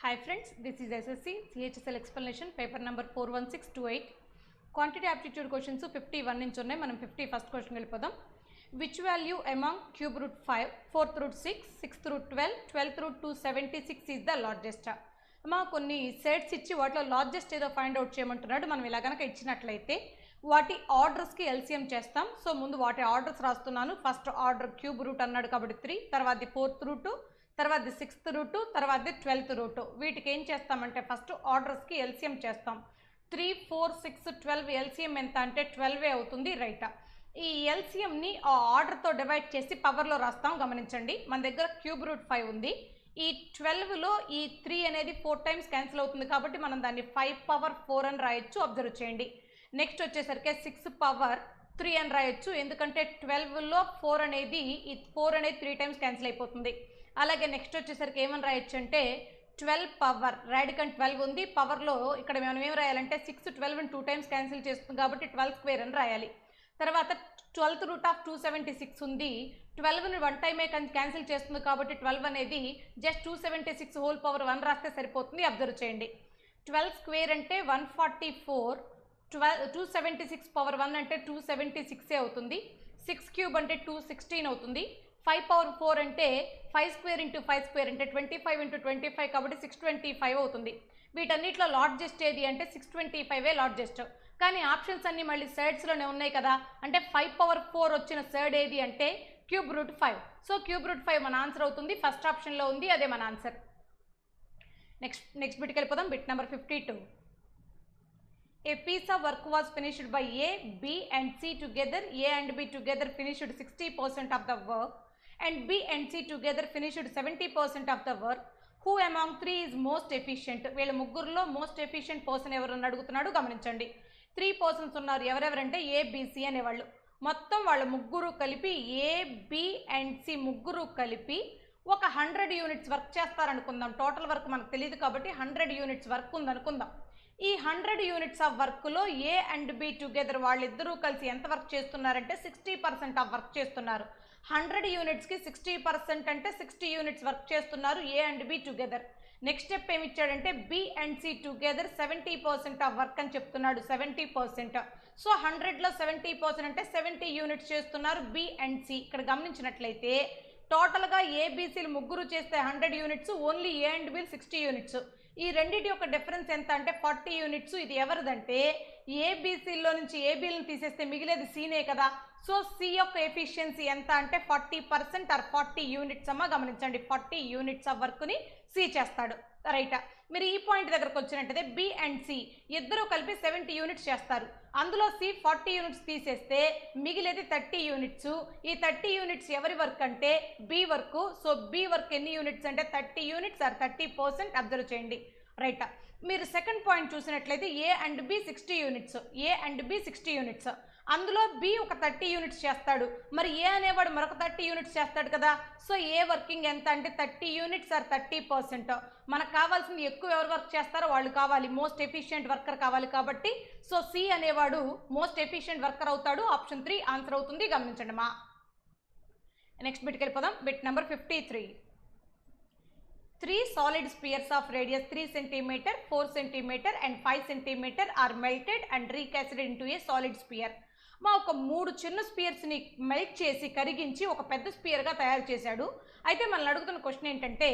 Hi friends, this is SSC CHSL explanation paper number 41628 quantity aptitude questions 51 నుంచి ఉన్నాయి. మనం 51st question వెళ్ళిపోదాం. Which value among cube root 5, 4th root 6, 6th root 12, 12th root 276 is the largest? అమ్మా కొన్ని sets ఇచ్చి వాటిలో largest ఏదో find out చేయమంటున్నాడు. మనం ఇలా కనుక ఇచ్చినట్లయితే వాటి ఆర్డర్స్కి ఎల్సిఎం చేస్తాం. సో ముందు వాటి ఆర్డర్స్ రాస్తున్నాను. ఫస్ట్ ఆర్డర్ క్యూబ్ రూట్ అన్నాడు కాబట్టి 3, తర్వాత 4th రూట్, తర్వాత 6th రూట్, తర్వాత 12th రూట్. వీటికి ఏం చేస్తామంటే ఫస్ట్ ఆర్డర్స్కి ఎల్సిఎం చేస్తాం. 3, 4, 6, 12 ఎల్సిఎం ఎంత అంటే 12 అవుతుంది. రైట్, ఈ ఎల్సిఎంని ఆ ఆర్డర్తో డివైడ్ చేసి పవర్లో రాస్తాం. గమనించండి, మన దగ్గర క్యూబ్ రూట్ 5 ఉంది. ఈ 12లో ఈ 3 అనేది 4 టైమ్స్ క్యాన్సిల్ అవుతుంది కాబట్టి మనం దాన్ని 5 పవర్ 4 అని రాయొచ్చు. అబ్జర్వ్ చేయండి. నెక్స్ట్ వచ్చేసరికి 6 పవర్ 3 అని రాయొచ్చు, ఎందుకంటే 12లో 4 అనేది ఈ 4 అనేది 3 టైమ్స్ క్యాన్సిల్ అయిపోతుంది. అలాగే నెక్స్ట్ వచ్చేసరికి ఏమని రాయొచ్చు అంటే 12 పవర్ రాడికన్ 12 ఉంది. పవర్లో ఇక్కడ మనం ఏం రాయాలంటే 6 12 2 టైమ్స్ క్యాన్సిల్ చేస్తుంది కాబట్టి 12 స్క్వేర్ అని రాయాలి. తర్వాత 12th రూట్ ఆఫ్ 276 ఉంది. 12ని 1 టైమే క్యాన్సిల్ చేస్తుంది కాబట్టి 12 అనేది జస్ట్ 276 హోల్ పవర్ 1 రాస్తే సరిపోతుంది. అబ్జర్వ్ చేయండి, 12 స్క్వేర్ అంటే 144, 276 పవర్ 1 అంటే 276 అవుతుంది. 6 క్యూబ్ అంటే 216 అవుతుంది. 5 పవర్ 4 అంటే 5 స్క్వేర్ ఇంటూ 5 స్క్వేర్ అంటే 25 ఇంటూ 25 కాబట్టి 625 అవుతుంది. వీటన్నిటిలో లార్జెస్ట్ ఏది అంటే 625 లార్జెస్ట్. కానీ ఆప్షన్స్ అన్నీ మళ్ళీ సైడ్స్లోనే ఉన్నాయి కదా, అంటే 5 పవర్ 4 వచ్చిన సైడ్ ఏది అంటే cube root 5. So cube root 5 మన ఆన్సర్ అవుతుంది. ఫస్ట్ ఆప్షన్లో ఉంది, అదే మన ఆన్సర్. నెక్స్ట్ బిట్కి వెళ్ళిపోదాం. Bit number 52. A piece of work was finished by A, B and C together. A and B together finished 60% of the work and B and C together finished 70% of the work. Who among three is most efficient? వీళ్ళ ముగ్గురులో most efficient person ఎవరని అడుగుతున్నాడు. గమనించండి, 3 persons ఉన్నారు. ఎవరెవరంటే ABC అనేవాళ్ళు. మొత్తం వాళ్ళ ముగ్గురు కలిపి ఏబి అండ్ సి ముగ్గురు కలిపి ఒక 100 యూనిట్స్ వర్క్ చేస్తారనుకుందాం. టోటల్ వర్క్ మనకు తెలియదు కాబట్టి 100 యూనిట్స్ వర్క్ ఉందనుకుందాం. ఈ 100 యూనిట్స్ ఆఫ్ వర్క్లో ఏ అండ్ బి టుగెదర్ వాళ్ళిద్దరూ కలిసి ఎంత వర్క్ చేస్తున్నారంటే 60% ఆఫ్ వర్క్ చేస్తున్నారు. 100 యూనిట్స్కి 60% అంటే 60 యూనిట్స్ వర్క్ చేస్తున్నారు A and B together. Next step ఏమి ఇచ్చాడంటే B and C together 70% of work అని చెప్తున్నాడు. 70%. సో 100లో 70% అంటే 70 యూనిట్స్ చేస్తున్నారు బి అండ్ సి. ఇక్కడ గమనించినట్లయితే టోటల్గా ఏబిసిలు ముగ్గురు చేస్తే 100 units, only A and B 60 units. ఈ రెండింటి యొక్క డిఫరెన్స్ ఎంత అంటే 40 యూనిట్స్. ఇది ఎవరిదంటే ఏబిసిలో నుంచి ఏబీలను తీసేస్తే మిగిలేది సీనే కదా. సో సి యొక్క ఎఫిషియన్సీ ఎంత అంటే 40% ఆర్ 40 యూనిట్స్ అమ్మ. గమనించండి, 40 యూనిట్స్ ఆఫ్ వర్క్ని సి చేస్తాడు. రైట్, మీరు ఈ పాయింట్ దగ్గరకు వచ్చినట్టయితే బి అండ్ సి ఇద్దరు కలిపి 70 యూనిట్స్ చేస్తారు. అందులో సి 40 యూనిట్స్ తీసేస్తే మిగిలేది 30 యూనిట్స్. ఈ 30 యూనిట్స్ ఎవరి వర్క్ అంటే B work. So B work ఎన్ని యూనిట్స్ అంటే 30 యూనిట్స్ ఆర్ 30%. అబ్జర్వ్ చేయండి. రైట్, మీరు సెకండ్ పాయింట్ చూసినట్లయితే A and B 60 units. A and B 60 units, అందులో బి ఒక 30 యూనిట్స్ చేస్తాడు. మరి ఏ అనేవాడు మరొక 30 యూనిట్స్ చేస్తాడు కదా. సో ఏ వర్కింగ్ ఎంత అంటే 30 యూనిట్స్ ఆర్ 30%. మనకు కావాల్సింది ఎక్కువ ఎవరు వర్క్ చేస్తారో వాళ్ళు కావాలి, మోస్ట్ ఎఫిషియంట్ వర్కర్ కావాలి కాబట్టి సో సి అనేవాడు మోస్ట్ ఎఫిషియంట్ వర్కర్ అవుతాడు. ఆప్షన్ 3 ఆన్సర్ అవుతుంది. గమనించండి మా. నెక్స్ట్ బిట్కి వెళ్ళిపోదాం. Bit number 53. 3 solid spheres of radius 3 cm, 4 cm and 5 cm are melted and recast into a solid sphere. మా ఒక 3 చిన్న స్పియర్స్ని మెల్ట్ చేసి కరిగించి ఒక పెద్ద స్పియర్గా తయారు చేశాడు. అయితే మనల్ని అడుగుతున్న క్వశ్చన్ ఏంటంటే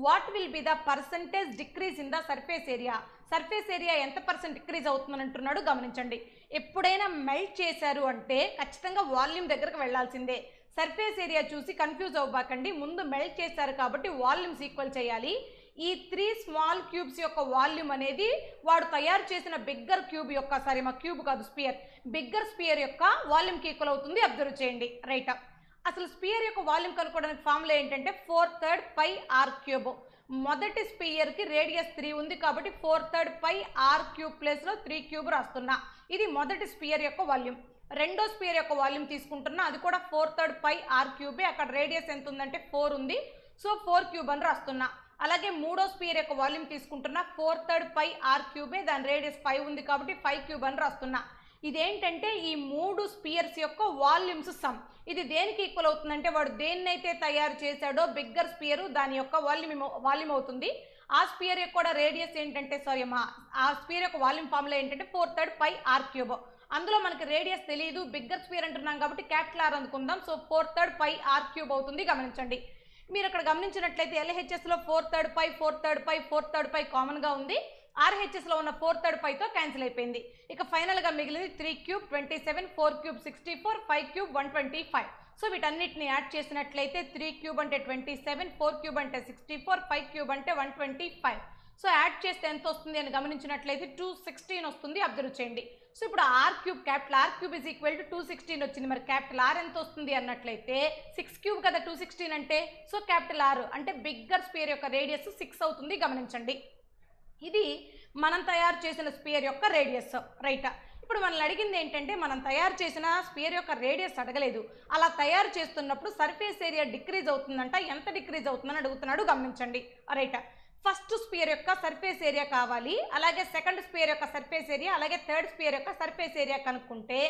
what will be the percentage decrease in the surface area. Surface area ఎంత పర్సెంట్ డిక్రీజ్ అవుతుందని అంటున్నాడు. గమనించండి, ఎప్పుడైనా మెల్ట్ చేశారు అంటే ఖచ్చితంగా వాల్యూమ్ దగ్గరకు వెళ్లాల్సిందే. సర్ఫేస్ ఏరియా చూసి కన్ఫ్యూజ్ అవ్వబాకండి. ముందు మెల్ట్ చేశారు కాబట్టి వాల్యూమ్స్ ఈక్వల్ చేయాలి. ఈ 3 స్మాల్ క్యూబ్స్ యొక్క వాల్యూమ్ అనేది వాడు తయారు చేసిన బిగ్గర్ క్యూబ్ యొక్క, సారీ మా క్యూబ్ కాదు స్పియర్, బిగ్గర్ స్పియర్ యొక్క వాల్యూమ్కి ఈక్వల్ అవుతుంది. అబ్జర్వ్ చేయండి. రైట్, అసలు స్పియర్ యొక్క వాల్యూమ్ కనుక్కోవడానికి ఫార్ములా ఏంటంటే 4/3 పై ఆర్ క్యూబ్. మొదటి స్పియర్కి రేడియస్ 3 ఉంది కాబట్టి 4/3 పై ఆర్ క్యూబ్ ప్లేస్లో 3 క్యూబ్ రాస్తున్నా. ఇది మొదటి స్పియర్ యొక్క వాల్యూమ్. రెండో స్పియర్ యొక్క వాల్యూమ్ తీసుకుంటున్నా, అది కూడా 4/3 పై ఆర్ క్యూబే. అక్కడ రేడియస్ ఎంత ఉందంటే 4 ఉంది. సో 4 క్యూబ్ అని రాస్తున్నా. అలాగే మూడో స్పియర్ యొక్క వాల్యూమ్ తీసుకుంటున్నా, 4/3 పై ఆర్ క్యూబే, దాని రేడియస్ 5 ఉంది కాబట్టి 5 క్యూబ్ అని రాస్తున్నా. ఇదేంటంటే ఈ 3 స్పియర్స్ యొక్క వాల్యూమ్స్ సమ్. ఇది దేనికి ఈక్వల్ అవుతుందంటే వాడు దేన్నైతే తయారు చేశాడో బిగ్గర్ స్పియర్ దాని యొక్క వాల్యూమ్ అవుతుంది. ఆ స్పియర్ యొక్క కూడా రేడియస్ ఏంటంటే ఆ స్పియర్ యొక్క వాల్యూమ్ ఫార్ములా ఏంటంటే 4/3 పై ఆర్ క్యూబ్. అందులో మనకి రేడియస్ తెలియదు, బిగ్గర్ స్పియర్ అంటున్నాం కాబట్టి క్యాపిటల్ ఆర్ అనుకుందాం. సో 4/3 పై ఆర్ క్యూబ్ అవుతుంది. గమనించండి, మీరు ఇక్కడ గమనించినట్లయితే LHSలో 4/3 పై కామన్గా ఉంది. RHSలో ఉన్న 4/3 పైతో క్యాన్సిల్ అయిపోయింది. ఇక ఫైనల్గా మిగిలింది 3 క్యూబ్ 27, 4 క్యూబ్ 64, 5 క్యూబ్ 125. సో వీటన్నిటిని యాడ్ చేసినట్లయితే 3 క్యూబ్ అంటే 27, 4 క్యూబ్ అంటే 64, 5 క్యూబ్ అంటే 125. సో యాడ్ చేస్తే ఎంత వస్తుంది అని గమనించినట్లయితే 216 వస్తుంది. అబ్జర్వ్ చేయండి. సో ఇప్పుడు R cube, capital R cube is equal to 216 వచ్చింది. మరి క్యాపిటల్ ఆర్ ఎంత వస్తుంది అన్నట్లయితే 6 క్యూబ్ కదా 216 అంటే. సో క్యాపిటల్ ఆర్ అంటే బిగ్గర్ స్పియర్ యొక్క రేడియస్ 6 అవుతుంది. గమనించండి, ఇది మనం తయారు చేసిన స్పియర్ యొక్క రేడియస్. రైట్, ఇప్పుడు మనల్ని అడిగింది ఏంటంటే మనం తయారు చేసిన స్పియర్ యొక్క రేడియస్ అడగలేదు. అలా తయారు చేస్తున్నప్పుడు సర్ఫేస్ ఏరియా డిక్రీజ్ అవుతుందంట. ఎంత డిక్రీజ్ అవుతుందని అడుగుతున్నాడు. గమనించండి. రైట్, ఫస్ట్ స్పియర్ యొక్క సర్ఫేస్ ఏరియా కావాలి, అలాగే సెకండ్ స్పియర్ యొక్క సర్ఫేస్ ఏరియా, అలాగే థర్డ్ స్పియర్ యొక్క సర్ఫేస్ ఏరియా కనుక్కుంటే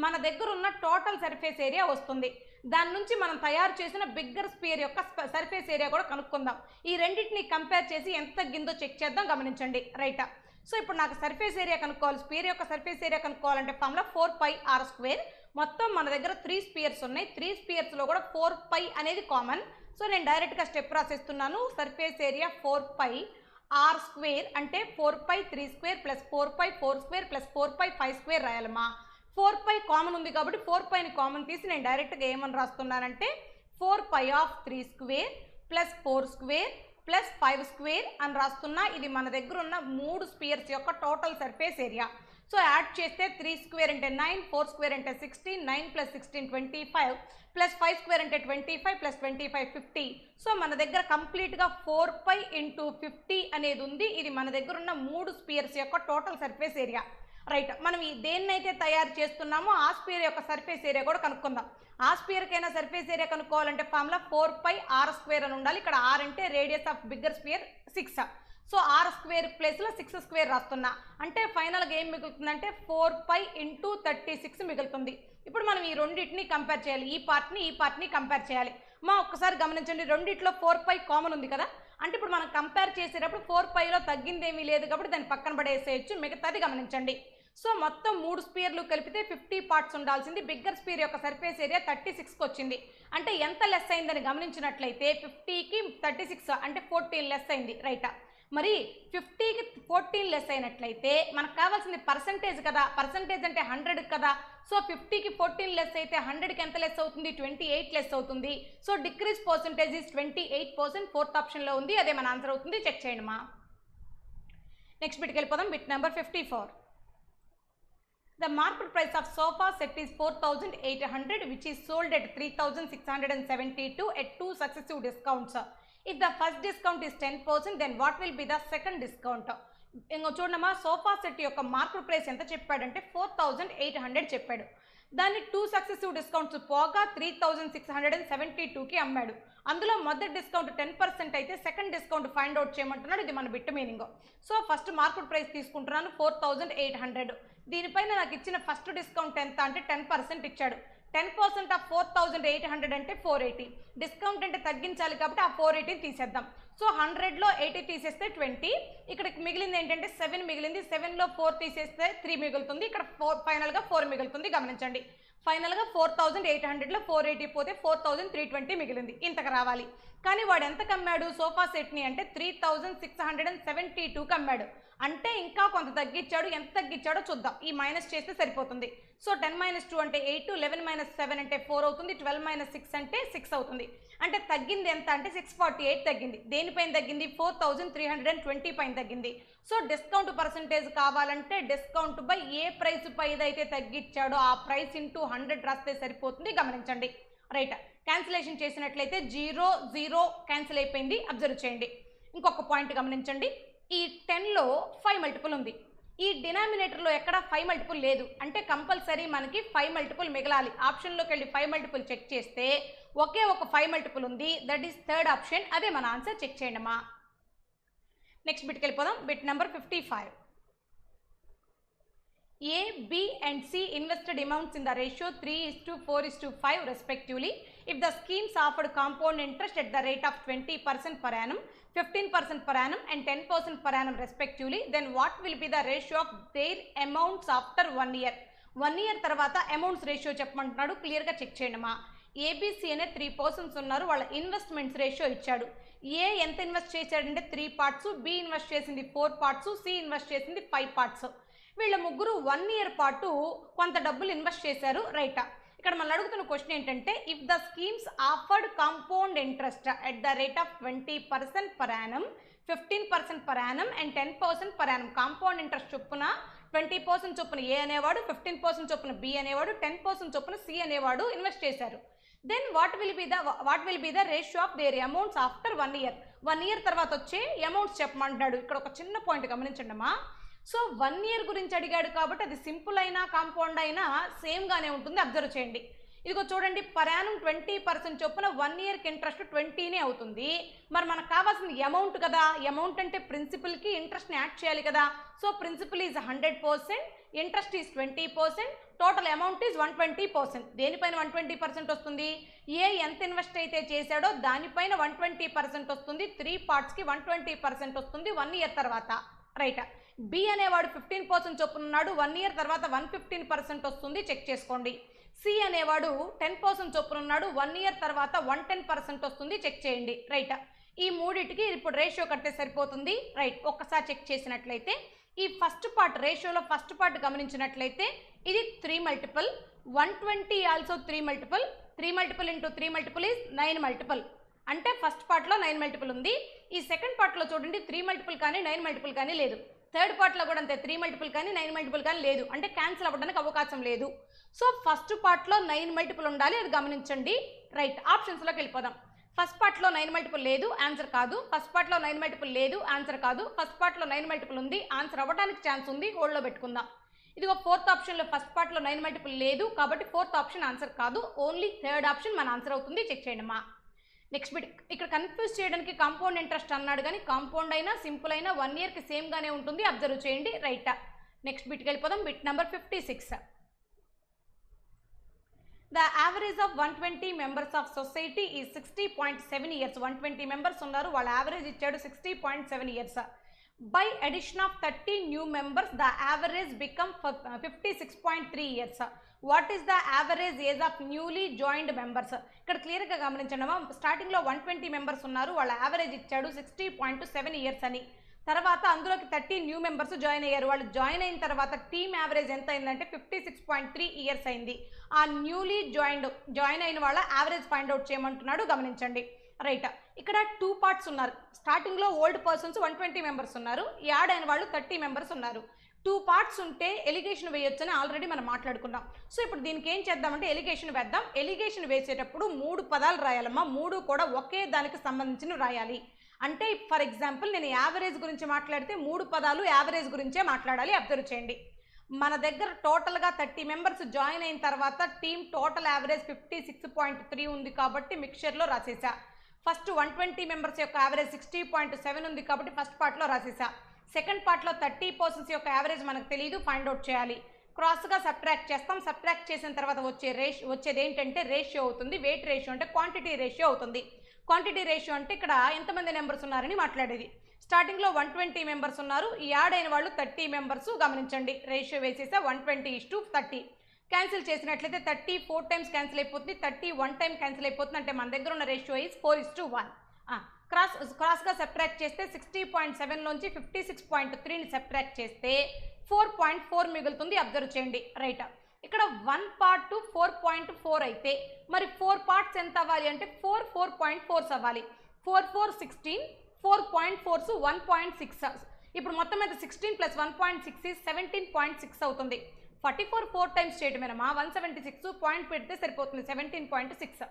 మన దగ్గర ఉన్న టోటల్ సర్ఫేస్ ఏరియా వస్తుంది. దాని నుంచి మనం తయారు చేసిన బిగ్గర్ స్పియర్ యొక్క సర్ఫేస్ ఏరియా కూడా కనుక్కుందాం. ఈ రెండింటిని కంపేర్ చేసి ఎంత తగ్గిందో చెక్ చేద్దాం. గమనించండి. రైట్, సో ఇప్పుడు నాకు సర్ఫేస్ ఏరియా కనుక్కోవాలి, స్పియర్ యొక్క సర్ఫేస్ ఏరియా కనుక్కోవాలంటే ఫార్ములా 4πr². మొత్తం మన దగ్గర 3 స్పియర్స్ ఉన్నాయి. 3 స్పియర్స్లో కూడా 4π అనేది కామన్. సో నేను డైరెక్ట్గా స్టెప్ రాసేస్తున్నాను. సర్ఫేస్ ఏరియా 4πr² అంటే 4π 3² ప్లస్ 4π 4² ప్లస్ 4π 5² రాయాలమ్మా. 4π కామన్ ఉంది కాబట్టి 4πని కామన్ తీసి నేను డైరెక్ట్గా ఏమని రాస్తున్నానంటే 4π ఆఫ్ 3² ప్లస్ 4² ప్లస్ 5² అని రాస్తున్నా. ఇది మన దగ్గర ఉన్న 3 స్పియర్స్ యొక్క total surface area. So add చేస్తే 3² అంటే 9, 4² అంటే 16, 9 ప్లస్ 16 25, ప్లస్ 5² అంటే 25 ప్లస్ 25 50. సో మన దగ్గర కంప్లీట్గా 4π ఇంటూ 50 అనేది ఉంది. ఇది మన దగ్గర ఉన్న 3 స్పియర్స్ యొక్క టోటల్ సర్ఫేస్ ఏరియా. రైట్, మనం ఈ దేన్నైతే తయారు చేస్తున్నామో ఆ స్పియర్ యొక్క సర్ఫేస్ ఏరియా కూడా కనుక్కుందాం. ఆ స్పియర్కైనా సర్ఫేస్ ఏరియా కనుక్కోవాలంటే ఫార్ములా 4πr² అని ఉండాలి. ఇక్కడ r అంటే radius of bigger sphere 6. So r² ప్లేస్లో 6² రాస్తున్నా. అంటే ఫైనల్గా ఏం మిగులుతుందంటే 4π ఇంటూ 36 మిగులుతుంది. ఇప్పుడు మనం ఈ రెండింటిని కంపేర్ చేయాలి. ఈ పార్ట్ని కంపేర్ చేయాలి. ఒక్కసారి గమనించండి, రెండిట్లో 4π కామన్ ఉంది కదా. అంటే ఇప్పుడు మనం కంపేర్ చేసేటప్పుడు 4πలో తగ్గిందేమీ లేదు కాబట్టి దాన్ని పక్కన పడేసేయచ్చు. మిగతాది గమనించండి. సో మొత్తం 3 స్పియర్లు కలిపితే 50 పార్ట్స్ ఉండాల్సింది. బిగ్గర్ స్పియర్ యొక్క సర్ఫేస్ ఏరియా 36కి వచ్చింది. అంటే ఎంత లెస్ అయిందని గమనించినట్లయితే 50కి 36 అంటే 14 లెస్ అయింది. రైటా, మరి 50కి 14 లెస్ అయినట్లయితే మనకు కావాల్సింది పర్సంటేజ్ కదా. పర్సంటేజ్ అంటే 100 కదా. సో 50కి 14 లెస్ అయితే 100కి ఎంత లెస్ అవుతుంది? 28 లెస్ అవుతుంది. So decrease percentage is 28%. Fourth ఆప్షన్లో ఉంది. అదే మన ఆన్సర్ అవుతుంది. చెక్ చేయండి మా. నెక్స్ట్ బిట్కి వెళ్ళిపోదాం. Bit number 54. The market price of sofa set is 4,800 which is sold at 3,672 at 2 successive discounts. If the first discount is 10%, then what will be the second discount? ఇంకో చూడమ్మా, sofa set యొక్క market price ఎంత చెప్పాడంటే 4,800 చెప్పాడు. దాన్ని 2 successive discounts పోగా 3,672కి అమ్మాడు. అందులో మొదటి డిస్కౌంట్ 10% అయితే సెకండ్ డిస్కౌంట్ ఫైండ్ అవుట్ చేయమంటున్నాడు. ఇది మన bit meaning. So first market price తీసుకుంటున్నాను 4,800. దీనిపైన నాకు ఇచ్చిన ఫస్ట్ డిస్కౌంట్ ఎంత అంటే 10% ఇచ్చాడు. 10% ఆఫ్ 4,800 అంటే 480. డిస్కౌంట్ అంటే తగ్గించాలి కాబట్టి ఆ 480 తీసేద్దాం. సో 100లో 80 తీసేస్తే 20. ఇక్కడ మిగిలింది ఏంటంటే 7 మిగిలింది. 7లో 4 తీసేస్తే 3 మిగులుతుంది. ఇక్కడ ఫైనల్గా 4 మిగులుతుంది. గమనించండి, ఫైనల్గా 4,800లో 480 పోతే 4,320 మిగిలింది. ఇంతకు రావాలి. కానీ వాడు ఎంతకు అమ్మాడు సోఫా సెట్ని అంటే 3,672కి అమ్మాడు. అంటే ఇంకా కొంత తగ్గించాడు. ఎంత తగ్గించాడో చూద్దాం. ఈ మైనస్ చేస్తే సరిపోతుంది. సో 10 - 2 అంటే 8, 11 - 7 అంటే 4 అవుతుంది. 12 - 6 అంటే 6 అవుతుంది. అంటే తగ్గింది ఎంత అంటే 648 తగ్గింది. దేనిపైన తగ్గింది? 4,320 పైన తగ్గింది. సో డిస్కౌంట్ పర్సంటేజ్ కావాలంటే డిస్కౌంట్ బై ఏ ప్రైస్ పై ఏదైతే తగ్గించాడో ఆ ప్రైస్ ఇంటూ 100 రాస్తే సరిపోతుంది. గమనించండి. రైట్, క్యాన్సిలేషన్ చేసినట్లయితే 0 0 క్యాన్సిల్ అయిపోయింది. అబ్జర్వ్ చేయండి. ఇంకొక పాయింట్ గమనించండి. ఈ 10లో 5 మల్టిపుల్ ఉంది. ఈ డినామినేటర్లో ఎక్కడ 5 మల్టిపుల్ లేదు. అంటే కంపల్సరీ మనకి 5 మల్టిపుల్ మిగలాలి. ఆప్షన్లోకి వెళ్ళి 5 మల్టిపుల్ చెక్ చేస్తే ఒకే ఒక 5 మల్టిపుల్ ఉంది. That is third option. అదే మన ఆన్సర్. చెక్ చేయండి అమ్మా. నెక్స్ట్ బిట్కి వెళ్ళిపోదాం. Bit number 55. A, B and C invested amounts in the ratio 3:4:5 respectively. If the schemes offered compound interest at the rate of 20% per annum, 15% per annum and 10% per annum respectively, then what will be the ratio of their amounts after 1 year? 1 year తర్వాత amounts ratio చెప్పమంటున్నాడు. క్లియర్గా check చేయండి మా. ABC అనే 3 persons ఉన్నారు, వాళ్ళ investments ratio ఇచ్చాడు. ఏ ఎంత invest చేశాడంటే 3 పార్ట్స్, బి ఇన్వెస్ట్ చేసింది 4 పార్ట్స్, సి ఇన్వెస్ట్ చేసింది 5 పార్ట్స్. వీళ్ళ ముగ్గురు 1 ఇయర్ పాటు కొంత డబ్బులు ఇన్వెస్ట్ చేశారు, రైటా. ఇక్కడ మనం అడుగుతున్న క్వశ్చన్ ఏంటంటే if the schemes offered compound interest at the rate of 20% per annum, 15% per annum and 10% per annum. Compound interest చొప్పున 20% చొప్పున ఏ అనేవాడు, 15% చొప్పున బి అనేవాడు, 10% చొప్పున సి అనేవాడు ఇన్వెస్ట్ చేశారు. Then what will be the ratio of their amounts after 1 year. 1 year తర్వాత వచ్చే అమౌంట్స్ చెప్పమంటున్నాడు. ఇక్కడ ఒక చిన్న పాయింట్ గమనించండి అమ్మా. సో 1 ఇయర్ గురించి అడిగాడు కాబట్టి అది సింపుల్ అయినా కాంపౌండ్ అయినా సేమ్గానే ఉంటుంది, అబ్జర్వ్ చేయండి. ఇదిగో చూడండి, పర్ యానం 20% చొప్పున 1 ఇయర్కి ఇంట్రెస్ట్ 20నే అవుతుంది. మరి మనకు కావాల్సింది అమౌంట్ కదా, అమౌంట్ అంటే ప్రిన్సిపల్కి ఇంట్రెస్ట్ని యాడ్ చేయాలి కదా. So principal is 100%, interest is 20%, total amount is 120%. దేనిపైన 120% వస్తుంది? ఏ ఎంత ఇన్వెస్ట్ అయితే చేశాడో దానిపైన 120% వస్తుంది. 3 పార్ట్స్కి 120% వస్తుంది 1 ఇయర్ తర్వాత, రైట్. బి అనేవాడు 15% చొప్పున ఉన్నాడు, 1 ఇయర్ తర్వాత 115% వస్తుంది, చెక్ చేసుకోండి. సి అనేవాడు 10% చొప్పున ఉన్నాడు, 1 ఇయర్ తర్వాత 110% వస్తుంది, చెక్ చేయండి, రైట్. ఈ మూడింటికి ఇప్పుడు రేషియో కడితే సరిపోతుంది, రైట్. ఒక్కసారి చెక్ చేసినట్లయితే ఈ ఫస్ట్ పార్ట్ రేషియోలో ఫస్ట్ పార్ట్ గమనించినట్లయితే ఇది 3 multiple, 120 also 3 multiple, 3 multiple into 3 multiple is 9 multiple. అంటే ఫస్ట్ పార్ట్లో 9 మల్టిపుల్ ఉంది. ఈ సెకండ్ పార్ట్లో చూడండి 3 మల్టిపుల్ కానీ 9 మల్టిపుల్ కానీ లేదు. థర్డ్ పార్ట్లో కూడా అంతే, 3 మల్టిపుల్ కానీ 9 మల్టిపుల్ కానీ లేదు, అంటే క్యాన్సిల్ అవ్వడానికి అవకాశం లేదు. సో ఫస్ట్ పార్ట్లో 9 మల్టిపుల్ ఉండాలి, అది గమనించండి, రైట్. ఆప్షన్స్లోకి వెళ్ళిపోదాం. ఫస్ట్ పార్ట్లో 9 మల్టిపుల్ లేదు, ఆన్సర్ కాదు. ఫస్ట్ పార్ట్లో 9 మల్టిపుల్ లేదు, ఆన్సర్ కాదు. ఫస్ట్ పార్ట్లో 9 మల్టిపుల్ ఉంది, ఆన్సర్ అవ్వడానికి ఛాన్స్ ఉంది, హోల్డ్లో పెట్టుకుందాం. ఇదిగో ఫోర్త్ ఆప్షన్లో ఫస్ట్ పార్ట్లో 9 మల్టిపుల్ లేదు కాబట్టి ఫోర్త్ ఆప్షన్ ఆన్సర్ కాదు, ఓన్లీ థర్డ్ ఆప్షన్ మన ఆన్సర్ అవుతుంది, చెక్ చేయండి మా. నెక్స్ట్ బిట్, ఇక్కడ కన్ఫ్యూజ్ చేయడానికి కాంపౌండ్ ఇంట్రెస్ట్ అన్నాడు కానీ కాంపౌండ్ అయినా సింపుల్ అయినా 1 ఇయర్కి సేమ్గానే ఉంటుంది, అబ్జర్వ్ చేయండి, రైట్. నెక్స్ట్ బిట్కి వెళ్ళిపోదాం. Bit number 56. The average of 120 members of society is 60.7 years. 120 members ఉన్నారు, వాళ్ళ యావరేజ్ ఇచ్చాడు 60.7 years. By addition of 30 new members, the average become 56.3 years. What is the average age of newly joined members? ఇక్కడ క్లియర్గా గమనించండి, స్టార్టింగ్లో 120 members ఉన్నారు, వాళ్ళ average ఇచ్చాడు 60.7 ఇయర్స్ అని. తర్వాత అందులోకి 30 న్యూ మెంబర్స్ జాయిన్ అయ్యారు. వాళ్ళు జాయిన్ అయిన తర్వాత టీమ్ యావరేజ్ ఎంత అయిందంటే 56.3 ఇయర్స్ అయింది. ఆ న్యూలీ జాయిన్ అయిన వాళ్ళ యావరేజ్ ఫైండ్ అవుట్ చేయమంటున్నాడు, గమనించండి, రైట్. ఇక్కడ 2 పార్ట్స్ ఉన్నారు. స్టార్టింగ్లో ఓల్డ్ పర్సన్స్ 120 మెంబర్స్ ఉన్నారు, యాడ్ అయిన వాళ్ళు 30 మెంబర్స్ ఉన్నారు. 2 పార్ట్స్ ఉంటే ఎలిగేషన్ వేయొచ్చని ఆల్రెడీ మనం మాట్లాడుకున్నాం. సో ఇప్పుడు దీనికి ఏం చేద్దామంటే ఎలిగేషన్ వేద్దాం. ఎలిగేషన్ వేసేటప్పుడు 3 పదాలు రాయాలమ్మా, 3 కూడా ఒకే దానికి సంబంధించిన రాయాలి. అంటే ఫర్ ఎగ్జాంపుల్ నేను యావరేజ్ గురించి మాట్లాడితే 3 పదాలు యావరేజ్ గురించే మాట్లాడాలి, అబ్జర్వ్ చేయండి. మన దగ్గర టోటల్గా 30 మెంబర్స్ జాయిన్ అయిన తర్వాత టీమ్ టోటల్ యావరేజ్ 56.3 ఉంది కాబట్టి మిక్చర్లో రాసేసా. ఫస్ట్ 120 మెంబర్స్ యొక్క యావరేజ్ 60.7 ఉంది కాబట్టి ఫస్ట్ పార్ట్లో రాసేసా. సెకండ్ పార్ట్లో 30 పర్సన్స్ యొక్క యావరేజ్ మనకు తెలియదు, ఫైండ్ అవుట్ చేయాలి. క్రాస్గా సబ్ట్రాక్ట్ చేస్తాం. సబ్ట్రాక్ట్ చేసిన తర్వాత వచ్చేది ఏంటంటే రేషియో అవుతుంది. వెయిట్ రేషియో అంటే క్వాంటిటీ రేషియో అవుతుంది. క్వాంటిటీ రేషియో అంటే ఇక్కడ ఎంతమంది నెంబర్స్ ఉన్నారని మాట్లాడేది. స్టార్టింగ్లో 120 మెంబర్స్ ఉన్నారు, ఈ యాడ్ అయిన వాళ్ళు 30 మెంబర్స్, గమనించండి, రేషియో వేసేసా 120:30. క్యాన్సిల్ చేసినట్లయితే 30 4 టైమ్స్ క్యాన్సిల్ అయిపోతుంది, 30 1 టైం క్యాన్సిల్ అయిపోతుంది, అంటే మన దగ్గర ఉన్న రేషియో ఈజ్ 4:1. క్రాస్గా సబ్ట్రాక్ట్ చేస్తే 60.7 నుంచి 56.3ని సబ్ట్రాక్ట్ చేస్తే 4.4 మిగులుతుంది, అబ్జర్వ్ చేయండి, రైట్. ఇక్కడ 1 పార్ట్ 4.4 అయితే మరి 4 పార్ట్స్ ఎంత అవ్వాలి అంటే 4.4 అవ్వాలి. 4 4 16, 4.4 1.6. ఇప్పుడు మొత్తం మీద 16 + 1.6 17.6 అవుతుంది. 44 4 టైమ్స్ చేయడమేనమ్మా, 176 పాయింట్ పెడితే సరిపోతుంది, 17.6,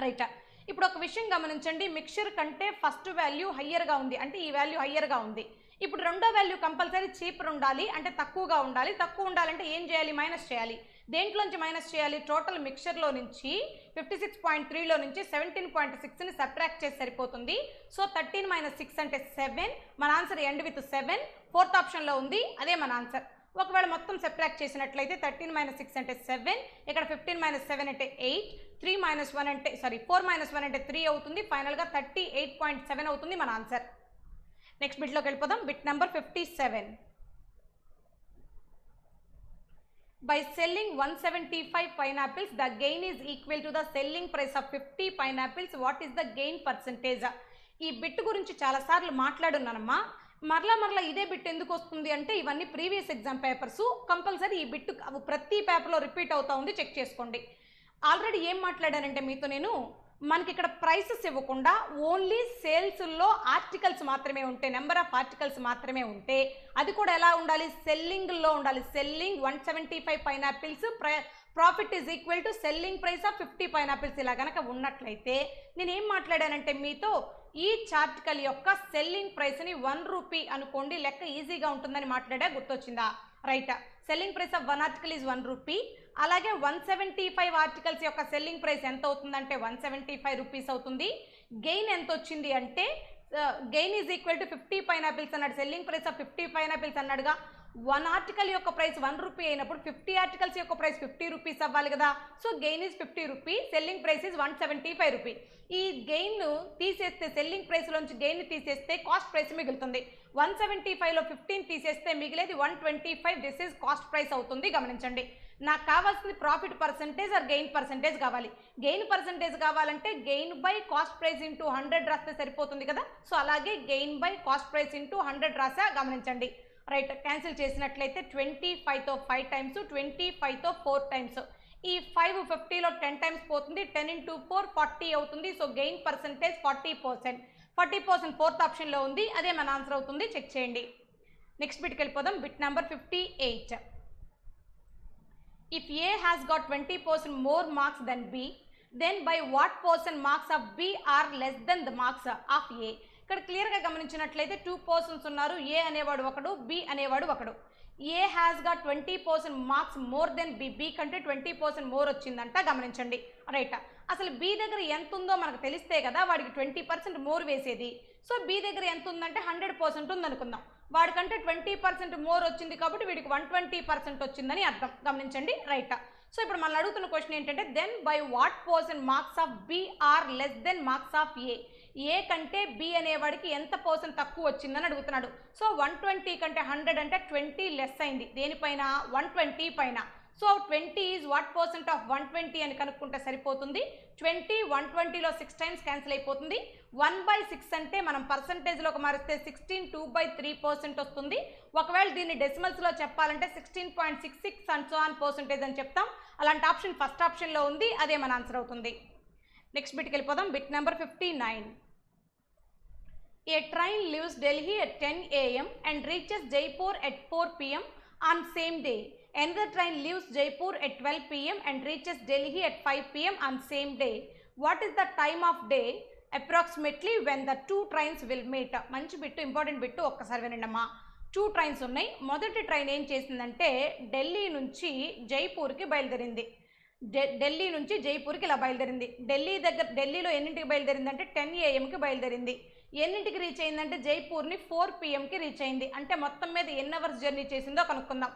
రైట్. ఇప్పుడు ఒక విషయం గమనించండి, మిక్చర్ కంటే ఫస్ట్ వాల్యూ హయ్యర్గా ఉంది, అంటే ఈ వాల్యూ హయ్యర్గా ఉంది. ఇప్పుడు రెండో వాల్యూ కంపల్సరీ చీపర్ ఉండాలి, అంటే తక్కువగా ఉండాలి. తక్కువ ఉండాలంటే ఏం చేయాలి? మైనస్ చేయాలి. దేంట్లోంచి మైనస్ చేయాలి? టోటల్ మిక్చర్లో నుంచి 56.3లో నుంచి 17.6ని సబ్ట్రాక్ట్ చేసి సరిపోతుంది. సో 13 - 6 అంటే 7. మన ఆన్సర్ ఎండ్ విత్ 7. ఫోర్త్ ఆప్షన్లో ఉంది, అదే మన ఆన్సర్. ఒకవేళ మొత్తం సబ్ట్రాక్ట్ చేసినట్లయితే 13 - 6 అంటే 7, ఇక్కడ 15 - 7 అంటే 8, 3 - 1 అంటే 4 - 1 అంటే 3 అవుతుంది. ఫైనల్గా 38.7 అవుతుంది మన ఆన్సర్. నెక్స్ట్ బిట్లోకి వెళ్ళిపోదాం. Bit number 57. By selling 175 pineapples, the gain is equal to the selling price of 50 pineapples. What is the gain percentage? ఈ బిట్ గురించి చాలాసార్లు మాట్లాడున్నానమ్మా. మరలా ఇదే బిట్ ఎందుకు వస్తుంది అంటే ఇవన్నీ ప్రీవియస్ ఎగ్జామ్ పేపర్స్. కంపల్సరీ ఈ బిట్ ప్రతి పేపర్లో రిపీట్ అవుతా ఉంది, చెక్ చేసుకోండి. ఆల్రెడీ ఏం మాట్లాడానంటే మీతో నేను, మనకి ఇక్కడ ప్రైసెస్ ఇవ్వకుండా ఓన్లీ సేల్స్లో ఆర్టికల్స్ మాత్రమే ఉంటే, నెంబర్ ఆఫ్ ఆర్టికల్స్ మాత్రమే ఉంటే, అది కూడా ఎలా ఉండాలి, సెల్లింగ్లో ఉండాలి. Selling 175 pineapples, profit is equal to selling price of 50 pineapples. ఇలా కనుక ఉన్నట్లయితే నేనేం మాట్లాడానంటే మీతో, ఈ ఆర్టికల్ యొక్క సెల్లింగ్ ప్రైస్ని 1 రూపీ అనుకోండి, లెక్క ఈజీగా ఉంటుందని మాట్లాడా, గుర్తొచ్చిందా? Right. Selling price of 1 article is 1 rupee. అలాగే 175 ఆర్టికల్స్ యొక్క సెల్లింగ్ ప్రైస్ ఎంత అవుతుందంటే 175 రూపీస్ అవుతుంది. గెయిన్ ఎంత వచ్చింది అంటే gain is equal to 50 pineapples అన్నాడు. సెల్లింగ్ ప్రైస్ ఆఫ్ 50 పైనాపిల్స్ అన్నాడుగా. 1 ఆర్టికల్ యొక్క ప్రైస్ 1 రూపీ అయినప్పుడు 50 ఆర్టికల్స్ యొక్క ప్రైస్ 50 రూపీస్ అవ్వాలి కదా. So gain is 50 rupee, selling price is 175 rupee. ఈ గెయిన్ తీసేస్తే, సెల్లింగ్ ప్రైస్లోంచి గెయిన్ తీసేస్తే కాస్ట్ ప్రైస్ మిగులుతుంది. 175లో 15 తీసేస్తే మిగిలేది 125. దిస్ ఈజ్ కాస్ట్ ప్రైస్ అవుతుంది. గమనించండి, నాకు కావాల్సింది profit percentage are gain percentage కావాలి. గెయిన్ పర్సంటేజ్ కావాలంటే gain by cost price into 100 రాస్తే సరిపోతుంది కదా. సో అలాగే gain by cost price into 100 రాసా. గమనించండి. రైట్. క్యాన్సిల్ చేసినట్లయితే 25తో 5 టైమ్స్, 25తో 4 టైమ్స్. ఈ 5 50లో 10 టైమ్స్ పోతుంది. 10 × 4 40 అవుతుంది. So gain percentage 40%. 40% ఫోర్త్ ఆప్షన్లో ఉంది, అదే మన ఆన్సర్ అవుతుంది. చెక్ చేయండి. నెక్స్ట్ బిట్కి వెళ్ళిపోదాం. Bit number 58. If A has got 20% more marks than B, then by what percent marks of B are less than the marks of A? ఇక్కడ క్లియర్గా గమనించినట్లయితే 2 పర్సన్స్ ఉన్నారు. ఏ అనేవాడు ఒకడు, బి అనేవాడు ఒకడు. ఏ has got 20% marks more than B. B కంటే 20% more వచ్చిందంట. గమనించండి. రైట్. అసలు బి దగ్గర ఎంత ఉందో మనకు తెలిస్తే కదా వాడికి 20% మోర్ వేసేది. సో బి దగ్గర ఎంత ఉందంటే 100% ఉందనుకుందాం. వాడికంటే 20% మోర్ వచ్చింది కాబట్టి వీడికి 120% వచ్చిందని అర్థం. గమనించండి. రైట్. సో ఇప్పుడు మనం అడుగుతున్న క్వశ్చన్ ఏంటంటే, then by what percent marks of B are less than marks of A. A కంటే బి అనేవాడికి ఎంత పర్సెంట్ తక్కువ వచ్చిందని అడుగుతున్నాడు. సో 120 కంటే 100 అంటే 20 లెస్ అయింది. దేనిపైన? 120 పైన. So 20 is what percent of 120 అని కనుక్కుంటే సరిపోతుంది. 20 120లో 6 టైమ్స్ క్యాన్సిల్ అయిపోతుంది. 1/6 అంటే మనం పర్సంటేజ్లోకి మారిస్తే 16 2/3% వస్తుంది. ఒకవేళ దీన్ని డెసిమల్స్లో చెప్పాలంటే 16.66 అండ్ సో ఆన్ పర్సెంటేజ్ అని చెప్తాం. అలాంటి ఆప్షన్ ఫస్ట్ ఆప్షన్లో ఉంది, అదే మన ఆన్సర్ అవుతుంది. నెక్స్ట్ బిట్కి వెళ్ళిపోదాం. Bit number 59. A train leaves Delhi at 10 AM and reaches Jaipur at 4 PM on same day. Another train leaves Jaipur at 12 PM and reaches Delhi at 5 PM on same day. What is the time of day approximately when the two trains will meet? మంచి bit, important bit, ఒక్కసారి వినండమ్మా. 2 trains ఉన్నాయి. మొదటి train ఏం చేసిందంటే ఢిల్లీ నుంచి జైపూర్కి బయలుదేరింది. ఢిల్లీ నుంచి జైపూర్కి ఇలా బయలుదేరింది. ఢిల్లీలో ఎన్నింటికి బయలుదేరిందంటే 10 AMకి బయలుదేరింది. ఎన్నింటికి రీచ్ అయిందంటే జైపూర్ని 4 PMకి రీచ్ అయింది. అంటే మొత్తం మీద ఎన్ని అవర్స్ జర్నీ చేసిందో కనుక్కుందాం.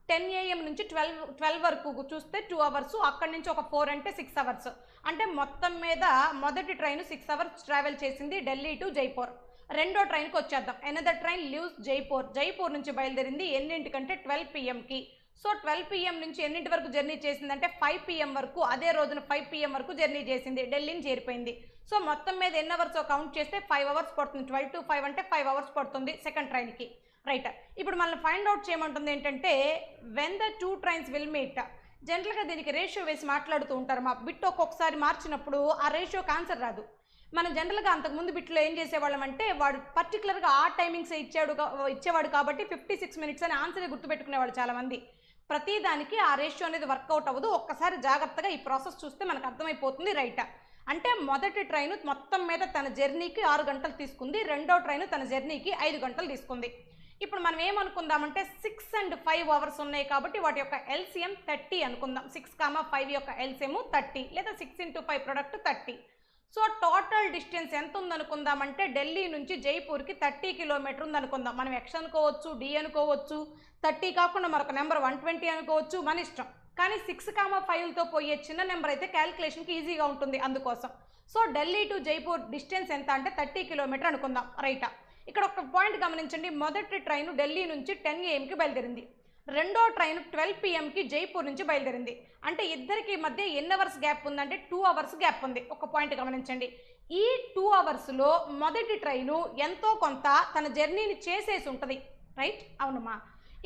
10 AM నుంచి 12 వరకు చూస్తే 2 అవర్స్, అక్కడి నుంచి ఒక 4 అంటే 6 అవర్స్. అంటే మొత్తం మీద మొదటి ట్రైన్ 6 అవర్స్ ట్రావెల్ చేసింది ఢిల్లీ టు జైపూర్. రెండో ట్రైన్కి వచ్చేద్దాం. ఎనదర్ ట్రైన్ లీవ్స్ జైపూర్ నుంచి బయలుదేరింది ఎన్నింటికంటే 12 PMకి. సో 12 PM నుంచి ఎన్నింటి వరకు జర్నీ చేసిందంటే 5 PM వరకు, అదే రోజున 5 PM వరకు జర్నీ చేసింది, ఢిల్లీని చేరిపోయింది. సో మొత్తం మీద ఎన్ని అవర్స్ కౌంట్ చేస్తే 5 అవర్స్ పడుతుంది. 12 to 5 అంటే 5 అవర్స్ పడుతుంది సెకండ్ ట్రైన్కి. రైట్. ఇప్పుడు మనం ఫైండ్ అవుట్ చేయమంటుంది ఏంటంటే when the 2 trains will meet. జనరల్గా దీనికి రేషియో వేసి మాట్లాడుతూ ఉంటారు. మా బిట్ ఒక్కొక్కసారి మార్చినప్పుడు ఆ రేషియోకి ఆన్సర్ రాదు. మనం జనరల్గా అంతకుముందు బిట్లో ఏం చేసేవాళ్ళం అంటే వాడు పర్టికులర్గా ఆ టైమింగ్స్ ఇచ్చేవాడు కాబట్టి 56 minutes అని ఆన్సర్ గుర్తుపెట్టుకునేవాళ్ళు చాలామంది. ప్రతిదానికి ఆ రేషియో అనేది వర్కౌట్ అవ్వదు. ఒక్కసారి జాగ్రత్తగా ఈ ప్రాసెస్ చూస్తే మనకు అర్థమైపోతుంది. రైట్. అంటే మొదటి ట్రైన్ మొత్తం మీద తన జర్నీకి 6 గంటలు తీసుకుంది. రెండో ట్రైన్ తన జర్నీకి 5 గంటలు తీసుకుంది. ఇప్పుడు మనం ఏమనుకుందామంటే 6 and 5 అవర్స్ ఉన్నాయి కాబట్టి వాటి యొక్క LCM 30 అనుకుందాం. 6, 5 యొక్క LCM 30 లేదా 6 × 5 ప్రొడక్ట్ 30. సో టోటల్ డిస్టెన్స్ ఎంత ఉందనుకుందామంటే ఢిల్లీ నుంచి జైపూర్కి 30 కిలోమీటర్ ఉందనుకుందాం. మనం ఎక్స్ అనుకోవచ్చు, డి అనుకోవచ్చు, 30 కాకుండా మరొక నెంబర్ 120 అనుకోవచ్చు, మన ఇష్టం. కానీ 6,5తో పోయే చిన్న నెంబర్ అయితే క్యాలిక్యులేషన్కి ఈజీగా ఉంటుంది అందుకోసం. So Delhi to Jaipur distance ఎంత అంటే 30 కిలోమీటర్ అనుకుందాం, రైటా. ఇక్కడ ఒక పాయింట్ గమనించండి, మొదటి ట్రైన్ ఢిల్లీ నుంచి 10 AM బయలుదేరింది, రెండో ట్రైన్ 12 PM జైపూర్ నుంచి బయలుదేరింది. అంటే ఇద్దరికి మధ్య ఎన్ని అవర్స్ గ్యాప్ ఉందంటే 2 అవర్స్ గ్యాప్ ఉంది. ఒక పాయింట్ గమనించండి, ఈ 2 అవర్స్లో మొదటి ట్రైను ఎంతో కొంత తన జర్నీని చేసేసి ఉంటుంది, రైట్, అవునమ్మా.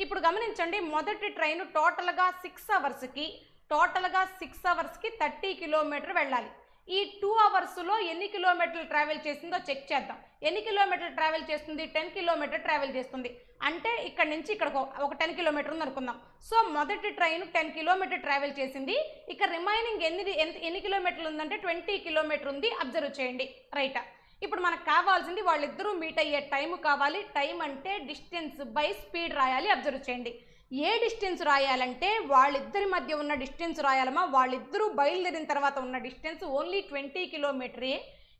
ఇప్పుడు గమనించండి, మొదటి ట్రైను టోటల్గా 6 అవర్స్కి 30 కిలోమీటర్ వెళ్ళాలి. ఈ 2 అవర్స్లో ఎన్ని కిలోమీటర్లు ట్రావెల్ చేసిందో చెక్ చేద్దాం. ఎన్ని కిలోమీటర్లు ట్రావెల్ చేస్తుంది? 10 కిలోమీటర్ ట్రావెల్ చేస్తుంది. అంటే ఇక్కడ నుంచి ఇక్కడ ఒక 10 కిలోమీటర్ ఉంది అనుకుందాం. సో మొదటి ట్రైన్ 10 కిలోమీటర్ ట్రావెల్ చేసింది. ఇక రిమైనింగ్ ఎన్ని కిలోమీటర్లు ఉందంటే 20 కిలోమీటర్ ఉంది. అబ్జర్వ్ చేయండి, రైటా. ఇప్పుడు మనకు కావాల్సింది వాళ్ళిద్దరూ మీట్ అయ్యే టైం కావాలి. టైం అంటే డిస్టెన్స్ బై స్పీడ్ రాయాలి. అబ్జర్వ్ చేయండి, ఏ డిస్టెన్స్ రాయాలంటే వాళ్ళిద్దరి మధ్య ఉన్న డిస్టెన్స్ రాయాలమ్మా. వాళ్ళిద్దరూ బయలుదేరిన తర్వాత ఉన్న డిస్టెన్స్ ఓన్లీ 20 కిలోమీటరే.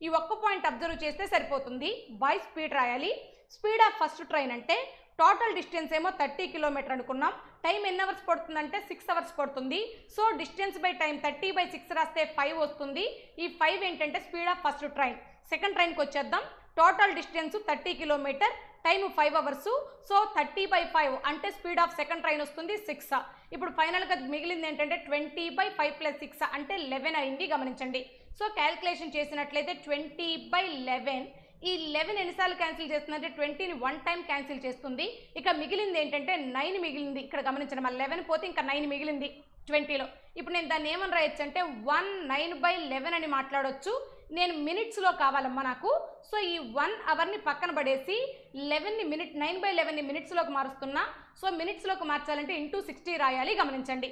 ఈ ఒక్క పాయింట్ అబ్జర్వ్ చేస్తే సరిపోతుంది. బై స్పీడ్ రాయాలి. స్పీడ్ ఆఫ్ ఫస్ట్ ట్రైన్ అంటే టోటల్ డిస్టెన్స్ ఏమో 30 కిలోమీటర్ అనుకున్నాం. టైం ఎన్ని అవర్స్ పడుతుందంటే 6 అవర్స్ పడుతుంది. సో డిస్టెన్స్ బై టైం 30/6 రాస్తే 5 వస్తుంది. ఈ 5 ఏంటంటే speed of first train. Second ట్రైన్కి వచ్చేద్దాం. Total distance 30 kilometre, time 5 hours. So 30/5 అంటే స్పీడ్ ఆఫ్ సెకండ్ ట్రైన్ వస్తుంది 6. ఇప్పుడు ఫైనల్గా మిగిలింది ఏంటంటే 20/5 + 6 అంటే 11 అయింది. గమనించండి, సో క్యాల్కులేషన్ చేసినట్లయితే 20/11, ఈ 11 ఎన్నిసార్లు క్యాన్సిల్ చేస్తుందంటే 20ని 1 టైం క్యాన్సిల్ చేస్తుంది. ఇక మిగిలింది ఏంటంటే 9 మిగిలింది. ఇక్కడ గమనించండి, మళ్ళీ 11 పోతే ఇంకా 9 మిగిలింది 20లో. ఇప్పుడు నేను దాన్ని ఏమని రాయొచ్చు అంటే 19/11 అని మాట్లాడవచ్చు. నేను మినిట్స్లో కావాలమ్మా నాకు. సో ఈ 1 అవర్ని పక్కన పడేసి 9/11ని మినిట్స్లోకి మారుస్తున్నా. సో మినిట్స్లోకి మార్చాలంటే ఇంటూ 60 రాయాలి. గమనించండి,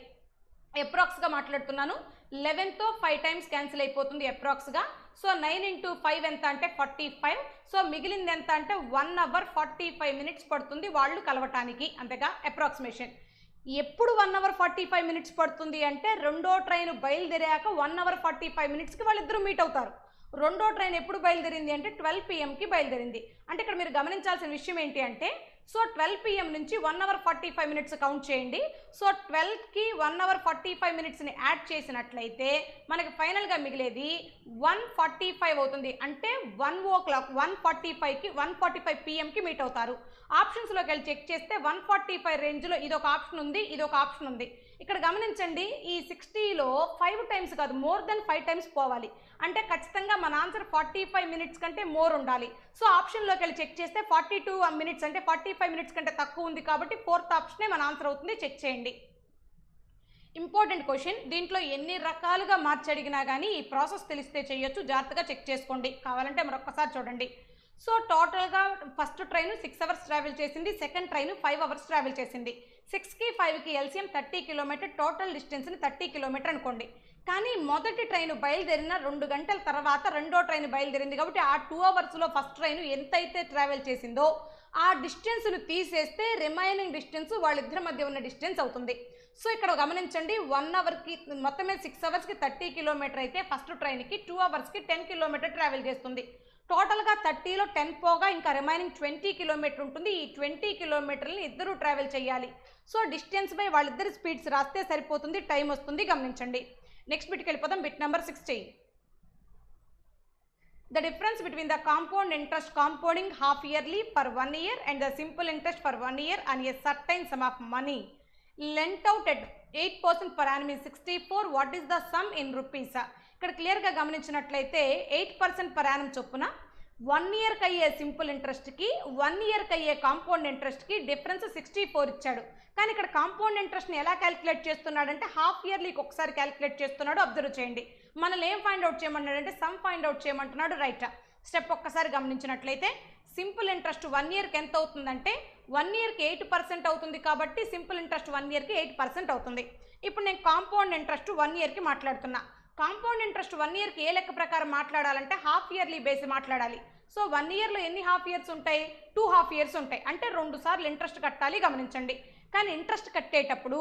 అప్రాక్స్గా మాట్లాడుతున్నాను. 11తో 5 టైమ్స్ క్యాన్సిల్ అయిపోతుంది అప్రాక్స్గా. సో 9 × 5 ఎంత అంటే 45. సో మిగిలింది ఎంత అంటే 1 అవర్ 45 మినిట్స్ పడుతుంది వాళ్ళు కలవటానికి, అంతేగా అప్రాక్సిమేషన్. ఎప్పుడు 1 అవర్ 45 మినిట్స్ పడుతుంది అంటే రెండో ట్రైన్ బయలుదేరాక 1 అవర్ 45 మినిట్స్కి వాళ్ళిద్దరూ మీట్ అవుతారు. రెండో ట్రైన్ ఎప్పుడు బయలుదేరింది అంటే 12 PM బయలుదేరింది. అంటే ఇక్కడ మీరు గమనించాల్సిన విషయం ఏంటి అంటే, సో 12 PM నుంచి 1 అవర్ 45 మినిట్స్ కౌంట్ చేయండి. సో 12కి 1 అవర్ 45 మినిట్స్ని యాడ్ చేసినట్లయితే మనకి ఫైనల్గా మిగిలేది 1:45 అవుతుంది. అంటే 1 o'clock 1:45 PM మీట్ అవుతారు. ఆప్షన్స్లోకి వెళ్ళి చెక్ చేస్తే 1:45 రేంజ్లో ఇదొక ఆప్షన్ ఉంది, ఇదొక ఆప్షన్ ఉంది. ఇక్కడ గమనించండి, ఈ 60లో 5 టైమ్స్ కాదు, మోర్ దెన్ 5 టైమ్స్ పోవాలి. అంటే ఖచ్చితంగా మన ఆన్సర్ 45 మినిట్స్ కంటే మోర్ ఉండాలి. సో ఆప్షన్లోకి వెళ్ళి చెక్ చేస్తే 42 మినిట్స్ అంటే 45 మినిట్స్ కంటే తక్కువ ఉంది కాబట్టి 4th ఆప్షనే మన ఆన్సర్ అవుతుంది. చెక్ చేయండి. ఇంపార్టెంట్ క్వశ్చన్, దీంట్లో ఎన్ని రకాలుగా మార్చి అడిగినా కానీ ఈ ప్రాసెస్ తెలిస్తే చేయొచ్చు. జాగ్రత్తగా చెక్ చేసుకోండి. కావాలంటే మరొకసారి చూడండి. సో టోటల్గా ఫస్ట్ ట్రైన్ 6 అవర్స్ ట్రావెల్ చేసింది, సెకండ్ ట్రైన్ 5 అవర్స్ ట్రావెల్ చేసింది. 6కి 5కి ఎల్సిఎం 30 కిలోమీటర్, టోటల్ డిస్టెన్స్ని 30 కిలోమీటర్ అనుకోండి. కానీ మొదటి ట్రైన్ బయలుదేరిన 2 గంటల తర్వాత రెండో ట్రైన్ బయలుదేరింది కాబట్టి ఆ 2 అవర్స్లో ఫస్ట్ ట్రైన్ ఎంతైతే ట్రావెల్ చేసిందో ఆ డిస్టెన్స్ను తీసేస్తే రిమైనింగ్ డిస్టెన్స్ వాళ్ళిద్దరి మధ్య ఉన్న డిస్టెన్స్ అవుతుంది. సో ఇక్కడ గమనించండి, 1 అవర్కి మొత్తమే 6 అవర్స్కి 30 కిలోమీటర్ అయితే ఫస్ట్ ట్రైన్కి 2 అవర్స్కి 10 కిలోమీటర్ ట్రావెల్ చేస్తుంది. టోటల్గా 30లో 10 పోగా ఇంకా రిమైనింగ్ 20 కిలోమీటర్ ఉంటుంది. ఈ 20 కిలోమీటర్ని ఇద్దరు ట్రావెల్ చేయాలి. సో డిస్టెన్స్ బై వాళ్ళిద్దరి స్పీడ్స్ రాస్తే సరిపోతుంది, టైం వస్తుంది. గమనించండి. నెక్స్ట్ బిట్కి వెళ్ళిపోదాం. Bit number 60. The difference between the compound interest compounding half yearly for 1 year and the simple interest for 1 year on a certain sum of money lent out at 8% per annum is 64. What is the sum in rupees? ఇక్కడ క్లియర్గా గమనించినట్లయితే 8% per annum చొప్పున 1 ఇయర్కి అయ్యే simple ఇంట్రెస్ట్కి 1 ఇయర్కి అయ్యే compound ఇంట్రెస్ట్కి difference 64 ఇచ్చాడు. కానీ ఇక్కడ కాంపౌండ్ ఇంట్రెస్ట్ని ఎలా క్యాలిక్యులేట్ చేస్తున్నాడంటే హాఫ్ ఇయర్లీకి ఒకసారి క్యాలిక్యులేట్ చేస్తున్నాడు. అబ్జర్వ్ చేయండి. మనల్ని ఏం ఫైండ్ అవుట్ చేయమంటున్నాడంటే సమ్ ఫైండ్ అవుట్ చేయమంటున్నాడు. రైట్, స్టెప్ ఒక్కసారి గమనించినట్లయితే సింపుల్ ఇంట్రెస్ట్ 1 ఇయర్కి ఎంత అవుతుందంటే 1 ఇయర్కి 8% అవుతుంది కాబట్టి సింపుల్ ఇంట్రెస్ట్ 1 ఇయర్కి 8% అవుతుంది. ఇప్పుడు నేను కాంపౌండ్ ఇంట్రెస్ట్ 1 ఇయర్కి మాట్లాడుతున్నా. కాంపౌండ్ ఇంట్రెస్ట్ 1 ఇయర్కి ఏ లెక్క ప్రకారం మాట్లాడాలంటే హాఫ్ ఇయర్లీ బేస్ మాట్లాడాలి. సో 1 ఇయర్లో ఎన్ని హాఫ్ ఇయర్స్ ఉంటాయి? 2 హాఫ్ ఇయర్స్ ఉంటాయి. అంటే 2 సార్లు ఇంట్రెస్ట్ కట్టాలి. గమనించండి, కానీ ఇంట్రెస్ట్ కట్టేటప్పుడు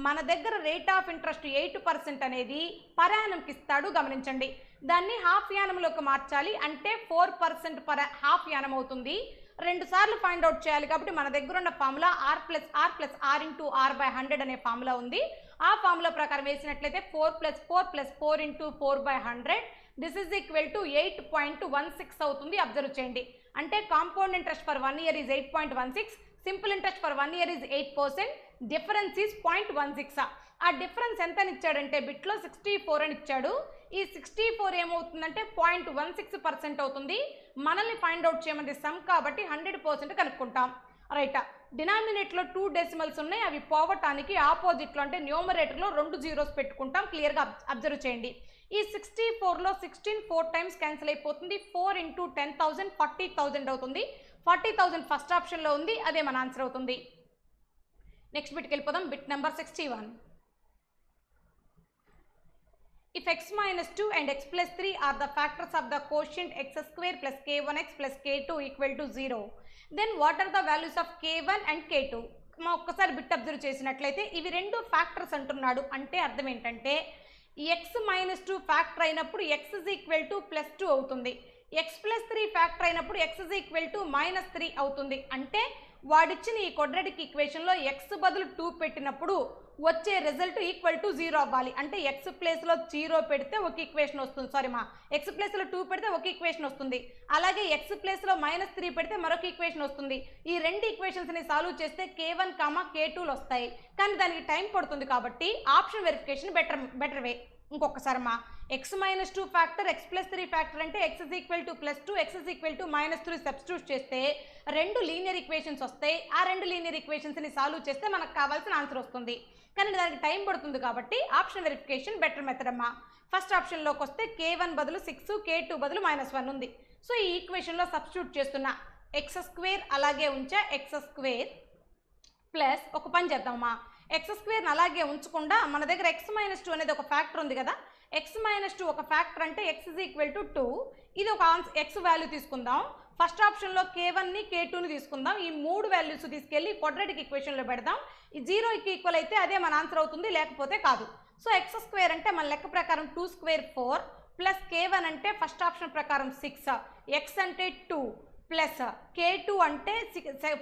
మన దగ్గర రేట్ ఆఫ్ ఇంట్రెస్ట్ 8% అనేది పర్ యానంకి ఇస్తాడు, గమనించండి. దాన్ని హాఫ్ యానంలోకి మార్చాలి అంటే 4% పర్ హాఫ్ యానం అవుతుంది. 2 సార్లు ఫైండ్ అవుట్ చేయాలి కాబట్టి మన దగ్గర ఉన్న ఫార్ములా r ఇంటూ r/100 అనే ఫార్ములా ఉంది. ఆ ఫార్ములా ప్రకారం వేసినట్లయితే 4 into 4/100 this is equal to 8.16 అవుతుంది. అబ్జర్వ్ చేయండి. అంటే compound interest for 1 year is 8.16, simple interest for 1 year is 8%, difference is 0.16. ఆ డిఫరెన్స్ ఎంత అని ఇచ్చాడంటే బిట్లో 64 అని ఇచ్చాడు. ఈ 64 ఏమవుతుందంటే 0.16% అవుతుంది. మనల్ని ఫైండ్ అవుట్ చేయమంది సమ్ కాబట్టి 100% కనుక్కుంటాం. రైటా, డినామినేట్లో 2 డెసిమల్స్ ఉన్నాయి, అవి పోవటానికి ఆపోజిట్లో అంటే న్యూమరేటర్లో 2 జీరోస్ పెట్టుకుంటాం. క్లియర్గా అబ్జర్వ్ చేయండి. ఈ 64లో 16 4 టైమ్స్ క్యాన్సిల్ అయిపోతుంది. 4 ఇంటూ 10,000 40,000 అవుతుంది. 40,000 ఫస్ట్ ఆప్షన్లో ఉంది, అదే మన ఆన్సర్ అవుతుంది. నెక్స్ట్ బిట్కి వెళ్ళిపోదాం. Bit number 61. If x minus 2 and x plus 3 are the factors of the quotient x square plus k1x plus k2 equal to 0, then what are the values of k1 and k2? ఒక్కసారి bit observe చేసినట్లయితే ఇవి రెండు factors అంటున్నాడు. అంటే అర్థం ఏంటంటే x minus 2 factor అయినప్పుడు x is equal to plus 2 అవుతుంది. x plus 3 ఫ్యాక్టర్ అయినప్పుడు x is equal to minus 3 అవుతుంది. అంటే వాడిచ్చిన ఈ క్వాడ్రాటిక్ ఈక్వేషన్లో x బదులు 2 పెట్టినప్పుడు వచ్చే రిజల్ట్ ఈక్వల్ టు 0 అవ్వాలి. అంటే x ప్లేస్లో 0 పెడితే ఒక ఈక్వేషన్ వస్తుంది. x ప్లేస్లో 2 పెడితే ఒక ఈక్వేషన్ వస్తుంది. అలాగే x ప్లేస్లో -3 పెడితే మరొక ఈక్వేషన్ వస్తుంది. ఈ రెండు ఈక్వేషన్స్ని సాల్వ్ చేస్తే k1, k2లు వస్తాయి. కానీ దానికి టైం పడుతుంది కాబట్టి ఆప్షన్ వెరిఫికేషన్ బెటర్ వే. ఇంకొకసారి x minus 2 factor x plus 3 factor అంటే x is equal to plus 2, x is equal to -3 substitute చేస్తే రెండు లీనియర్ ఈక్వేషన్స్ వస్తాయి. ఆ రెండు లీనియర్ ఈక్వేషన్స్ని సాల్వ్ చేస్తే మనకు కావాల్సిన ఆన్సర్ వస్తుంది. కానీ దానికి టైం పడుతుంది కాబట్టి ఆప్షన్ వెరిఫికేషన్ బెటర్ మెథడ్ అమ్మా. ఫస్ట్ ఆప్షన్లోకి వస్తే k1 బదులు 6, k2 బదులు -1 ఉంది. సో ఈ ఈక్వేషన్లో సబ్స్టిట్యూట్ చేస్తున్నా x² అలాగే ఉంచా x² ప్లస్ ఒక పని చేద్దామమ్మా. x² అలాగే ఉంచకుండా మన దగ్గర x minus 2 అనేది ఒక ఫ్యాక్టర్ ఉంది కదా. x minus 2 ఒక ఫ్యాక్టర్ అంటే x is equal to 2. ఇది ఒక x వాల్యూ తీసుకుందాం. ఫస్ట్ ఆప్షన్లో k1ని k2ని తీసుకుందాం. ఈ మూడు వాల్యూస్ తీసుకెళ్ళి క్వాడ్రాటిక్ ఈక్వేషన్లో పెడదాం. ఈ 0కి ఈక్వల్ అయితే అదే మన ఆన్సర్ అవుతుంది, లేకపోతే కాదు. సో x² అంటే మన లెక్క ప్రకారం 2² 4 ప్లస్ k1 అంటే ఫస్ట్ ఆప్షన్ ప్రకారం 6, x అంటే 2 ప్లస్ k2 అంటే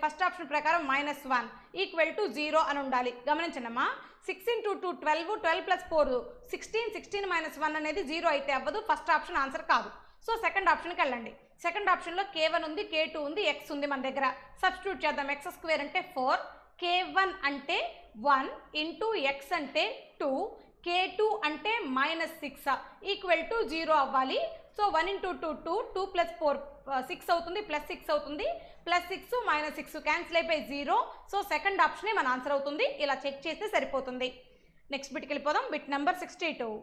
ఫస్ట్ ఆప్షన్ ప్రకారం -1 ఈక్వల్ టు 0 అని ఉండాలి. గమనించండి అమ్మా. 6 ఇంటూ 2 12, 12 ప్లస్ 4 16, 16 -1 అనేది 0 అయితే అవ్వదు, ఫస్ట్ ఆప్షన్ ఆన్సర్ కాదు. సో సెకండ్ ఆప్షన్కి వెళ్ళండి. సెకండ్ ఆప్షన్లో k1 ఉంది, k2 ఉంది, x ఉంది మన దగ్గర. సబ్స్టిట్యూట్ చేద్దాం. x² అంటే 4, k1 అంటే 1 ఇంటూ x అంటే 2, k2 అంటే -6 ఈక్వల్ టు 0 అవ్వాలి. సో 1 ఇంటూ 2 2, 2 ప్లస్ 4 6 అవుతుంది, ప్లస్ 6 అవుతుంది, ప్లస్ 6 -6 క్యాన్సిల్ అయిపోయి 0. సో సెకండ్ ఆప్షనే మన ఆన్సర్ అవుతుంది. ఇలా చెక్ చేస్తే సరిపోతుంది. నెక్స్ట్ బిట్కి వెళ్ళిపోదాం. Bit number 62.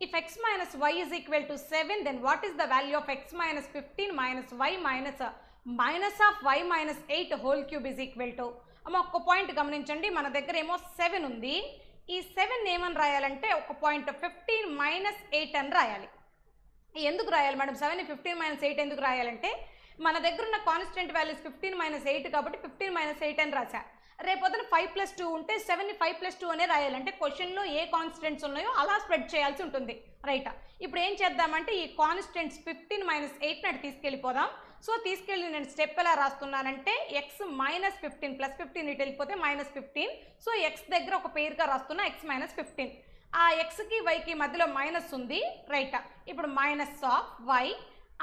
If x minus y is equal to 7, then what is the value of x minus 15 minus y minus of y minus 8 whole cube is equal to? అమ్మ ఒక్క point గమనించండి. మన దగ్గర ఏమో 7 ఉంది. ఈ 7 ఏమని రాయాలంటే ఒక పాయింట్ 15 minus 8 అని రాయాలి. ఎందుకు రాయాలి మేడం 7ని 15 minus 8 ఎందుకు రాయాలంటే మన దగ్గర ఉన్న కాన్స్టెంట్ వాల్యూస్ 15 minus 8 కాబట్టి 15 minus 8 అని రాసా. రేపొద్దున 5 plus 2 ఉంటే 7ని 5 plus 2 అనే రాయాలంటే క్వశ్చన్లో ఏ కాన్స్టెంట్స్ ఉన్నాయో అలా స్ప్రెడ్ చేయాల్సి ఉంటుంది. రైటా, ఇప్పుడు ఏం చేద్దామంటే ఈ కాన్స్టెంట్స్ 15 minus 8 నాటి తీసుకెళ్ళిపోదాం. సో తీసుకెళ్ళి నేను స్టెప్ ఎలా రాస్తున్నానంటే x minus 15 plus 15 ఇటు వెళ్ళిపోతే -15. సో x దగ్గర ఒక పేరుగా రాస్తున్నా x minus 15. ఆ xకి yకి మధ్యలో మైనస్ ఉంది. రైటా, ఇప్పుడు మైనస్ ఆఫ్ y,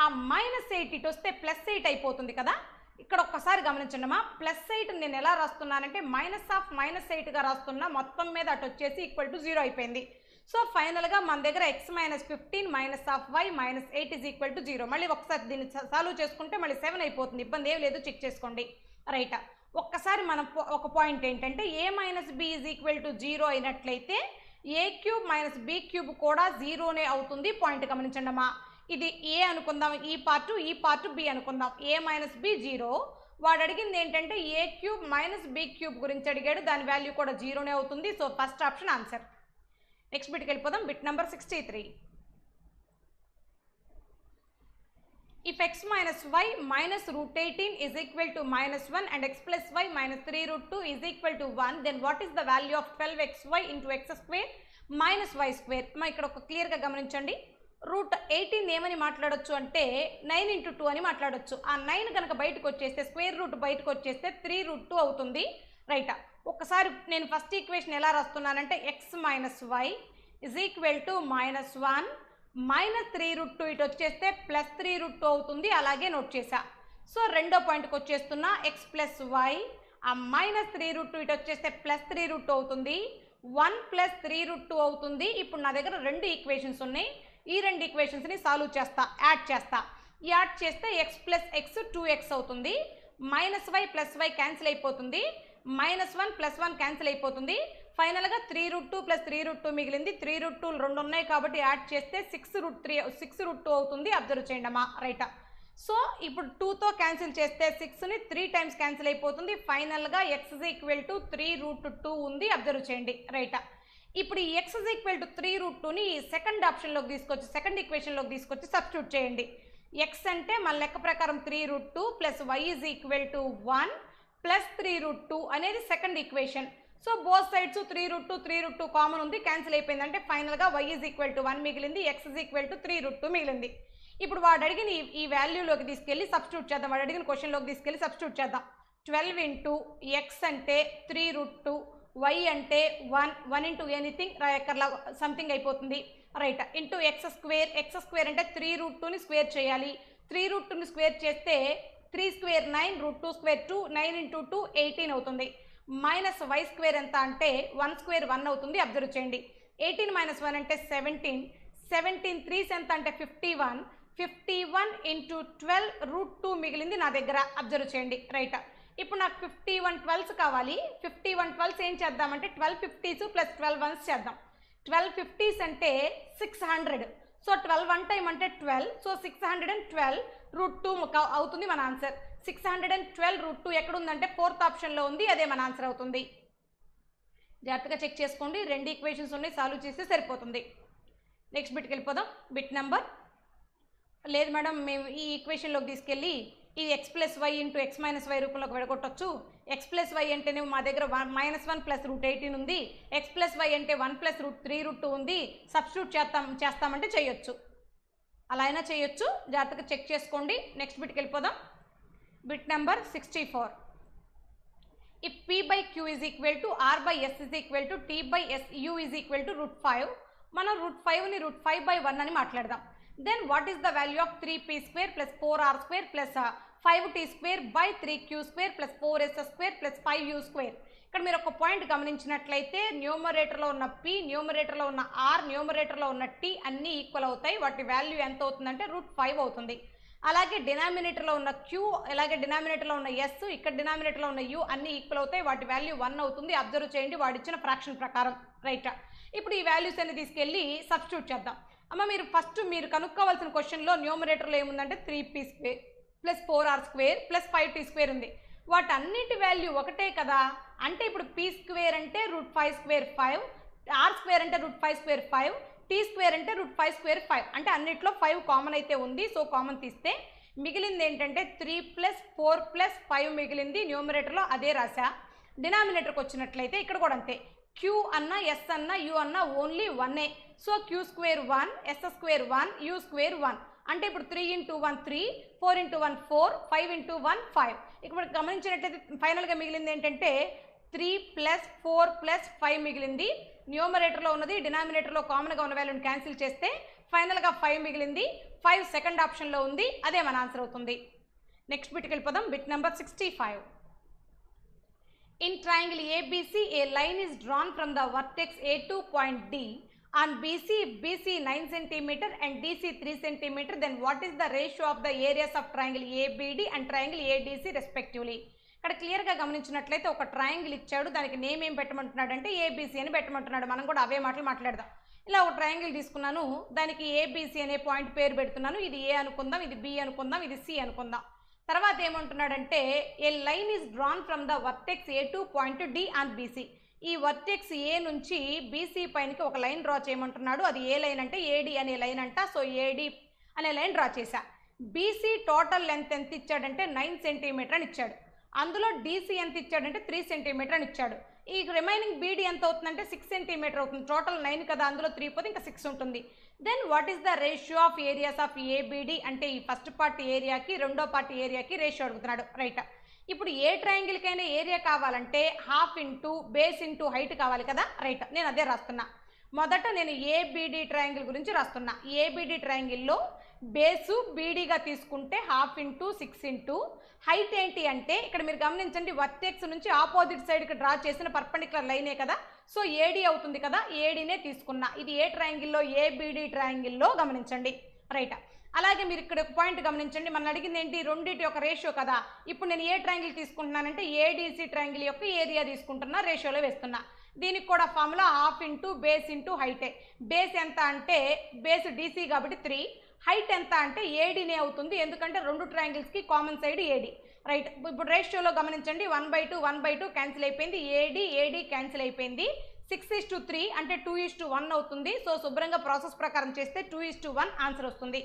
ఆ -8 ఇటు వస్తే +8 అయిపోతుంది కదా. ఇక్కడ ఒక్కసారి గమనించండి అమ్మా. +8 నేను ఎలా రాస్తున్నానంటే -8గా రాస్తున్నా. మొత్తం మీద అటు వచ్చేసి ఈక్వల్ టు 0 అయిపోయింది. సో ఫైనల్గా మన దగ్గర x minus 15 minus of y minus 8 is equal to 0. మళ్ళీ ఒకసారి దీన్ని సాల్వ్ చేసుకుంటే మళ్ళీ 7 అయిపోతుంది. ఇబ్బంది ఏం లేదు, చెక్ చేసుకోండి. రైటా, ఒక్కసారి మనం ఒక పాయింట్ ఏంటంటే a minus b is equal to 0 అయినట్లయితే a³ minus b³ కూడా 0నే అవుతుంది. పాయింట్ గమనించండి అమ్మా. ఇది ఏ అనుకుందాం, ఈ పార్ట్ బి అనుకుందాం. a minus b 0. వాడు అడిగింది ఏంటంటే a³ minus b³ గురించి అడిగాడు. దాని వాల్యూ కూడా 0నే అవుతుంది. So first option answer. Next బిట్కి వెళ్ళిపోదాం. Bit number 63. if x minus y minus root 18 is equal to minus 1 and x plus y minus 3 root 2 is equal to 1, then what is the value of 12xy into x square minus y square? మనం ఇక్కడ ఒక క్లియర్గా గమనించండి. Route 18 ఏమని మాట్లాడొచ్చు అంటే 9 into 2 అని మాట్లాడొచ్చు. ఆ 9 కనుక బయటకు వచ్చేస్తే స్క్వేర్ రూట్ బయటకు వచ్చేస్తే 3 రూట్ 2 అవుతుంది. రైటా? ఒక్కసారి నేను ఫస్ట్ ఈక్వేషన్ ఎలా రాస్తున్నానంటే x minus y is equal to minus 1 minus 3 root 2 ఇటు వచ్చేస్తే ప్లస్ 3 రూట్ 2 అవుతుంది. అలాగే నోట్ చేసా. సో రెండో పాయింట్కి వచ్చేస్తున్నా ఎక్స్ ప్లస్ వై ఆ మైనస్ 3 రూట్ 2 ఇటు వచ్చేస్తే ప్లస్ 3 రూట్ 2 అవుతుంది. 1 ప్లస్ 3 రూట్ 2 అవుతుంది. ఇప్పుడు నా దగ్గర రెండు ఈక్వేషన్స్ ఉన్నాయి. ఈ రెండు ఈక్వేషన్స్ని సాల్వ్ చేస్తా, యాడ్ చేస్తా. యాడ్ చేస్తే ఎక్స్ ప్లస్ ఎక్స్ 2x అవుతుంది. Minus Y plus Y cancel అయిపోతుంది. మైనస్ 1 ప్లస్ 1 క్యాన్సిల్ అయిపోతుంది. ఫైనల్గా 3 రూట్ 2 ప్లస్ 3 రూట్ 2 మిగిలింది. 3 రూట్ 2 రెండు ఉన్నాయి కాబట్టి యాడ్ చేస్తే 6 రూట్ 2 అవుతుంది. అబ్జర్వ్ చేయండి అమ్మా. రైటా? సో ఇప్పుడు 2తో క్యాన్సిల్ చేస్తే 6ని 3 టైమ్స్ క్యాన్సిల్ అయిపోతుంది. ఫైనల్గా X is equal to 3 root 2 ఉంది. అబ్జర్వ్ చేయండి. రైటా? ఇప్పుడు ఈ X is equal to 3 root 2ని సెకండ్ ఆప్షన్లోకి తీసుకొచ్చి సెకండ్ ఈక్వేషన్లోకి తీసుకొచ్చి సబ్స్టిట్యూట్ చేయండి. ఎక్స్ అంటే మన లెక్క ప్రకారం 3 రూట్ 2 ప్లస్ Y is equal to 1 plus 3 root 2 అనేది second equation. So both sides 3 root 2 common ఉంది, క్యాన్సిల్ అయిపోయింది. అంటే ఫైనల్గా వై ఈజ్ ఈక్వల్ టు 1 మిగిలింది, X is equal to 3 root 2 మిగిలింది. ఇప్పుడు వాడు అడిగిన ఈ వాల్యూలోకి తీసుకెళ్ళి సబ్స్టిట్యూట్ చేద్దాం. వాడు అడిగిన క్వశ్చన్లోకి తీసుకెళ్ళి సబ్స్టిట్యూట్ చేద్దాం. 12 ఇంటూ ఎక్స్ అంటే 3 రూట్ 2 వై అంటే 1 ఇంటూ ఎనీథింగ్ ఎక్కర్లా సంథింగ్ అయిపోతుంది. రైట్? ఇంటూ ఎక్స్ స్క్వేర్ అంటే 3 రూట్ 2ని స్క్వేర్ చేయాలి. 3 రూట్ 2ని స్క్వేర్ చేస్తే 3 స్క్వేర్ 9 రూట్ 2 స్క్వేర్ 2 9 ఇంటూ 2 18 అవుతుంది. మైనస్ వై స్క్వేర్ ఎంత అంటే 1 స్క్వేర్ 1 అవుతుంది. అబ్జర్వ్ చేయండి. 18 మైనస్ 1 అంటే 17 3 ఎంత అంటే 51 ఇంటూ 12 రూట్ 2 మిగిలింది నా దగ్గర. అబ్జర్వ్ చేయండి. రైట్? ఇప్పుడు నాకు 51 12s కావాలి. 51 12s ఏం చేద్దామంటే 12 50s ప్లస్ 12 1s చేద్దాం. 12 50s అంటే 600. సో 12 1 టైం అంటే 12. సో 612 రూట్ 2 అవుతుంది మన ఆన్సర్. 612 రూట్ 2 ఎక్కడ ఉందంటే ఫోర్త్ ఆప్షన్లో ఉంది. అదే మన ఆన్సర్ అవుతుంది. జాగ్రత్తగా చెక్ చేసుకోండి. రెండు ఈక్వేషన్స్ ఉన్నాయి, సాల్వ్ చేస్తే సరిపోతుంది. నెక్స్ట్ బిట్కి వెళ్ళిపోదాం. బిట్ నెంబర్ లేదు మేడం మేము ఈ ఈక్వేషన్లోకి తీసుకెళ్ళి ఈ X plus Y into X minus Y రూపంలోకి విడగొట్టచ్చు. ఎక్స్ ప్లస్ వై అంటేనే మా దగ్గర -1 ప్లస్ రూట్ 18 ఉంది. ఎక్స్ ప్లస్ వై అంటే 1 ప్లస్ రూట్ 3 రూట్ 2 ఉంది. సబ్స్టిట్యూట్ చేస్తామంటే చేయొచ్చు. అలా అయినా చేయొచ్చు. జాగ్రత్తగా చెక్ చేసుకోండి. నెక్స్ట్ బిట్కి వెళ్ళిపోదాం. Bit number 64. If P by Q is equal to R by S is equal to T by S U is equal to root 5. మనం రూట్ 5ని రూట్ 5/1 అని మాట్లాడదాం. Then what is the value of 3p² plus 4r² plus 5t² by 3q² plus 4s² plus 5u². ఇక్కడ మీరు ఒక point గమనించినట్లయితే న్యూమరేటర్లో ఉన్న p, న్యూమరేటర్లో ఉన్న r, న్యూమరేటర్లో ఉన్న t అన్నీ ఈక్వల్ అవుతాయి. వాటి వాల్యూ ఎంత అవుతుందంటే రూట్ 5 అవుతుంది. అలాగే డినామినేటర్లో ఉన్న q, అలాగే డినామినేటర్లో ఉన్న s, ఇక్కడ డినామినేటర్లో ఉన్న u అన్నీ ఈక్వల్ అవుతాయి. వాటి వాల్యూ 1 అవుతుంది. అబ్జర్వ్ చేయండి వాడిచ్చిన ఫ్రాక్షన్ ప్రకారం. రైట్? ఇప్పుడు ఈ వాల్యూస్ అన్ని తీసుకెళ్ళి సబ్స్టిట్యూట్ చేద్దాం. అమ్మ మీరు కనుక్కోవాల్సిన క్వశ్చన్లో న్యూమరేటర్లో ఏముందంటే 3p² plus 4r² plus 5t² ఉంది. వాటన్నిటి వాల్యూ ఒకటే కదా. అంటే ఇప్పుడు p² అంటే రూట్ 5² 5, r² అంటే రూట్ 5² 5, t² అంటే రూట్ 5² 5. అంటే అన్నిట్లో 5 కామన్ అయితే ఉంది. సో కామన్ తీస్తే మిగిలింది ఏంటంటే 3 ప్లస్ 4 ప్లస్ 5 మిగిలింది. న్యూమరేటర్లో అదే రాసా. డినామినేటర్కి వచ్చినట్లయితే ఇక్కడ కూడా అంతే. q అన్న s అన్న u అన్న only 1ఏ. So q² 1, s² 1, u² 1. అంటే ఇప్పుడు 3 ఇంటూ 1 3, 4 ఇంటూ 1 4, 5 ఇంటూ 1 5. ఇక్కడ గమనించినట్లయితే ఫైనల్గా మిగిలింది ఏంటంటే 3 ప్లస్ 4 ప్లస్ 5 మిగిలింది. న్యూమరేటర్లో ఉన్నది డినామినేటర్లో కామన్గా ఉన్న వాల్యూని క్యాన్సిల్ చేస్తే ఫైనల్గా 5 మిగిలింది. 5 సెకండ్ ఆప్షన్లో ఉంది. అదే మన ఆన్సర్ అవుతుంది. నెక్స్ట్ బిట్కి వెళ్ళిపోదాం. Bit number 65. In triangle ABC, a line is drawn from the vertex A to point D. On BC, if BC 9 cm and DC 3 cm, then what is the ratio of the areas of triangle ABD and triangle ADC respectively? ఇక్కడ క్లియర్గా గమనించినట్లయితే ఒక triangle ఇచ్చాడు. దానికి name ఏం పెట్టమంటున్నాడు అంటే ABC అని పెట్టమంటున్నాడు. మనం కూడా అవే మాటలు మాట్లాడదాం. ఇలా ఒక ట్రయాంగిల్ తీసుకున్నాను. దానికి ABC అనే పాయింట్ పేరు పెడుతున్నాను. ఇది A అనుకుందాం, ఇది B అనుకుందాం, ఇది C అనుకుందాం. తర్వాత ఏమంటున్నాడంటే a line is drawn from the vertex A to point D on BC. ఈ వర్టెక్స్ ఏ నుంచి బీసీ పైనకి ఒక లైన్ డ్రా చేయమంటున్నాడు. అది ఏ లైన్ అంటే ఏడి అనే లైన్ అంట. సో ఏడి అనే లైన్ డ్రా చేశా. బీసీ టోటల్ లెంత్ ఎంత ఇచ్చాడంటే 9 సెంటీమీటర్ అని ఇచ్చాడు. అందులో డీసీ ఎంత ఇచ్చాడంటే 3 సెంటీమీటర్ అని ఇచ్చాడు. ఈ రిమైనింగ్ బీడీ ఎంత అవుతుందంటే 6 సెంటీమీటర్ అవుతుంది. టోటల్ 9 కదా, అందులో 3 పోతే ఇంకా 6 ఉంటుంది. Then what is the ratio of areas of ABD అంటే ఈ ఫస్ట్ పార్ట్ ఏరియాకి రెండో పార్ట్ ఏరియాకి రేషియో అడుగుతున్నాడు. రైట్, ఇప్పుడు ఏ ట్రయాంగిల్కైనా ఏరియా కావాలంటే half into base into height కావాలి కదా. రైట్, నేను అదే రాస్తున్నా. మొదట నేను ఏబిడి ట్రయాంగిల్ గురించి రాస్తున్నా. ఏబిడి ట్రయాంగిల్లో బేసు బీడీగా తీసుకుంటే హాఫ్ ఇంటూ 6 ఇంటూ హైట్ ఏంటి అంటే ఇక్కడ మీరు గమనించండి, వర్టెక్స్ నుంచి ఆపోజిట్ సైడ్కి డ్రా చేసిన పర్పెండిక్యులర్ లైనే కదా, సో ఏడీ అవుతుంది కదా, ఏడీనే తీసుకున్నా. ఇది ఏ ట్రయాంగిల్లో, ఏబిడి ట్రయాంగిల్లో గమనించండి. రైట్, అలాగే మీరు ఇక్కడ ఒక పాయింట్ గమనించండి, మనం అడిగింది ఏంటి, రెండింటి యొక్క రేషియో కదా. ఇప్పుడు నేను ఏ ట్రయాంగిల్ తీసుకుంటున్నానంటే ఏడీసీ ట్రయాంగిల్ యొక్క ఏరియా తీసుకుంటున్నా, రేషియోలో వేస్తున్నా. దీనికి కూడా formula half into base into హైటే. బేస్ ఎంత అంటే బేస్ డీసీ కాబట్టి 3, హైట్ ఎంత అంటే ఏడీనే అవుతుంది, ఎందుకంటే రెండు ట్రయాంగిల్స్కి కామన్ సైడ్ ఏడీ. రైట్, ఇప్పుడు రేషియోలో గమనించండి, 1/2 1/2 క్యాన్సిల్ అయిపోయింది, ఏడీ క్యాన్సిల్ అయిపోయింది. 6:3 అంటే 2:1 అవుతుంది. సో శుభ్రంగా ప్రాసెస్ ప్రకారం చేస్తే 2:1 ఆన్సర్ వస్తుంది.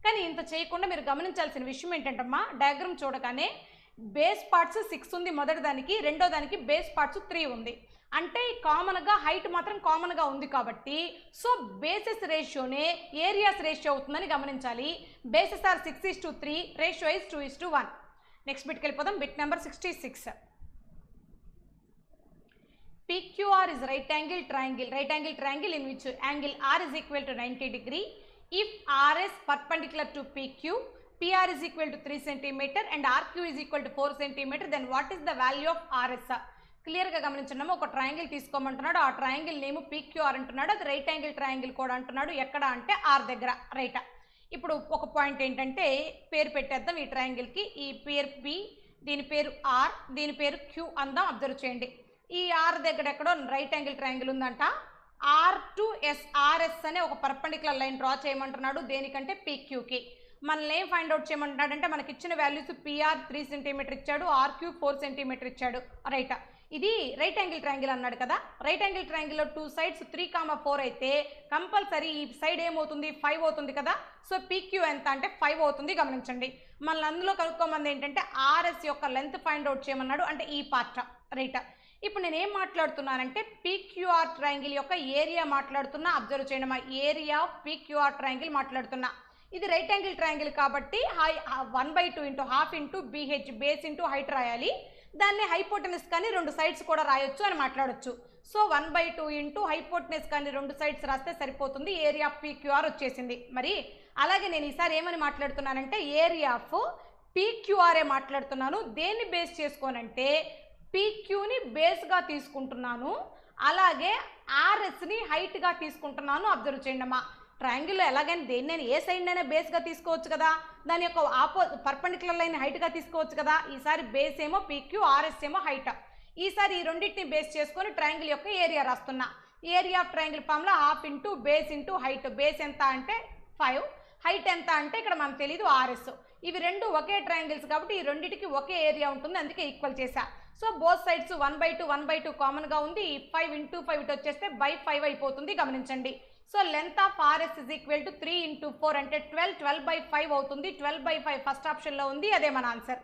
కానీ ఇంత చేయకుండా మీరు గమనించాల్సిన విషయం ఏంటంటమ్మా, డయాగ్రామ్ చూడగానే బేస్ పార్ట్స్ 6 ఉంది మొదటి దానికి, రెండో దానికి బేస్ పార్ట్స్ 3 ఉంది. అంటే కామన్గా హైట్ మాత్రం కామన్గా ఉంది కాబట్టి సో బేసెస్ రేషియోనే ఏరియాస్ రేషియో అవుతుందని గమనించాలి. Bases are 6:3, ratio is 2:1. Next బిట్కి వెళ్ళిపోదాం. Bit number 66. PQR is right angle triangle in which angle R is equal to 90 degree. If R is perpendicular to PQ, PR is equal to 3 cm and RQ is equal to 4 cm, then what is the value of RS? క్లియర్గా గమనించండి, ఒక triangle తీసుకోమంటున్నాడు, ఆ triangle name PQR అంటున్నాడు, అది right angle triangle కూడా అంటున్నాడు. ఎక్కడ అంటే ఆర్ దగ్గర. రైట్, ఇప్పుడు ఒక పాయింట్ ఏంటంటే పేరు పెట్టేద్దాం ఈ ట్రయాంగిల్కి. ఈ పేరు P, దీని పేరు R, దీని పేరు Q అందాం. అబ్జర్వ్ చేయండి, ఈ ఆర్ దగ్గర ఎక్కడో రైట్ యాంగిల్ ట్రయాంగిల్ ఉందంట. RS అనే ఒక పర్పెండిక్యులర్ లైన్ డ్రా చేయమంటున్నాడు. దేనికంటే PQకి. మనల్ని ఏం ఫైండ్ అవుట్ చేయమంటున్నాడంటే మనకి ఇచ్చిన వాల్యూస్ PR 3 సెంటీమీటర్ ఇచ్చాడు, RQ 4 సెంటీమీటర్ ఇచ్చాడు. రైట్, ఇది రైట్ యాంగిల్ ట్రయాంగిల్ అన్నాడు కదా. రైట్ యాంగిల్ ట్రయాంగిల్లో 2 సైడ్స్ 3,4 అయితే కంపల్సరీ ఈ సైడ్ ఏమవుతుంది, 5 అవుతుంది కదా. సో PQ ఎంత అంటే 5 అవుతుంది. గమనించండి, మనల్ని అందులో కనుక్కోమంది ఏంటంటే RS యొక్క లెంత్ ఫైండ్ అవుట్ చేయమన్నాడు, అంటే ఈ పార్ట్. రైట్, ఇప్పుడు నేను ఏం మాట్లాడుతున్నానంటే PQR ట్రయాంగిల్ యొక్క ఏరియా మాట్లాడుతున్నా. అబ్జర్వ్ చేయండి, మా ఏరియా ఆఫ్ PQR ట్రయాంగిల్ మాట్లాడుతున్నా. ఇది రైట్ యాంగిల్ ట్రయాంగిల్ కాబట్టి 1/2 into half into BH base into height రాయాలి. దాన్ని హైపోటెనస్ కానీ రెండు సైడ్స్ కూడా రాయొచ్చు అని మాట్లాడొచ్చు. సో 1/2 ఇంటూ హైపోటెనస్ కానీ రెండు సైడ్స్ రాస్తే సరిపోతుంది. ఏరియా ఆఫ్ PQR వచ్చేసింది. మరి అలాగే నేను ఈసారి ఏమని మాట్లాడుతున్నానంటే ఏరియా ఆఫ్ PQRఏ మాట్లాడుతున్నాను. దేన్ని బేస్ చేసుకోనంటే PQని బేస్గా తీసుకుంటున్నాను, అలాగే RSని హైట్గా తీసుకుంటున్నాను. అబ్జర్వ్ చేయండి అమ్మా, ట్రయాంగిల్లో ఎలాగైనా దేన్నైనా ఏ సైడ్నైనా బేస్గా తీసుకోవచ్చు కదా, దాని యొక్క పర్పెండిక్యులర్ లైన్ హైట్గా తీసుకోవచ్చు కదా. ఈసారి బేస్ ఏమో PQ, RS ఏమో హైట్. ఈసారి ఈ రెండింటిని బేస్ చేసుకొని ట్రయాంగిల్ యొక్క ఏరియా రాస్తున్నా. ఏరియా ఆఫ్ ట్రయాంగిల్ ఫామ్లో half into base into height. Base ఎంత అంటే 5, హైట్ ఎంత అంటే ఇక్కడ మనకు తెలియదు RS. ఇవి రెండు ఒకే ట్రయాంగిల్స్ కాబట్టి ఈ రెండింటికి ఒకే ఏరియా ఉంటుంది, అందుకే ఈక్వల్ చేశా. సో బోత్ సైడ్స్ 1/2 కామన్గా ఉంది. 5 ఇంటూ 5 ఇటు వచ్చేస్తే బై 5 అయిపోతుంది. గమనించండి, so length of RS is equal to 3 into 4 అంటే 12/5 అవుతుంది. 12/5 ఫస్ట్ ఆప్షన్లో ఉంది, అదే మన ఆన్సర్.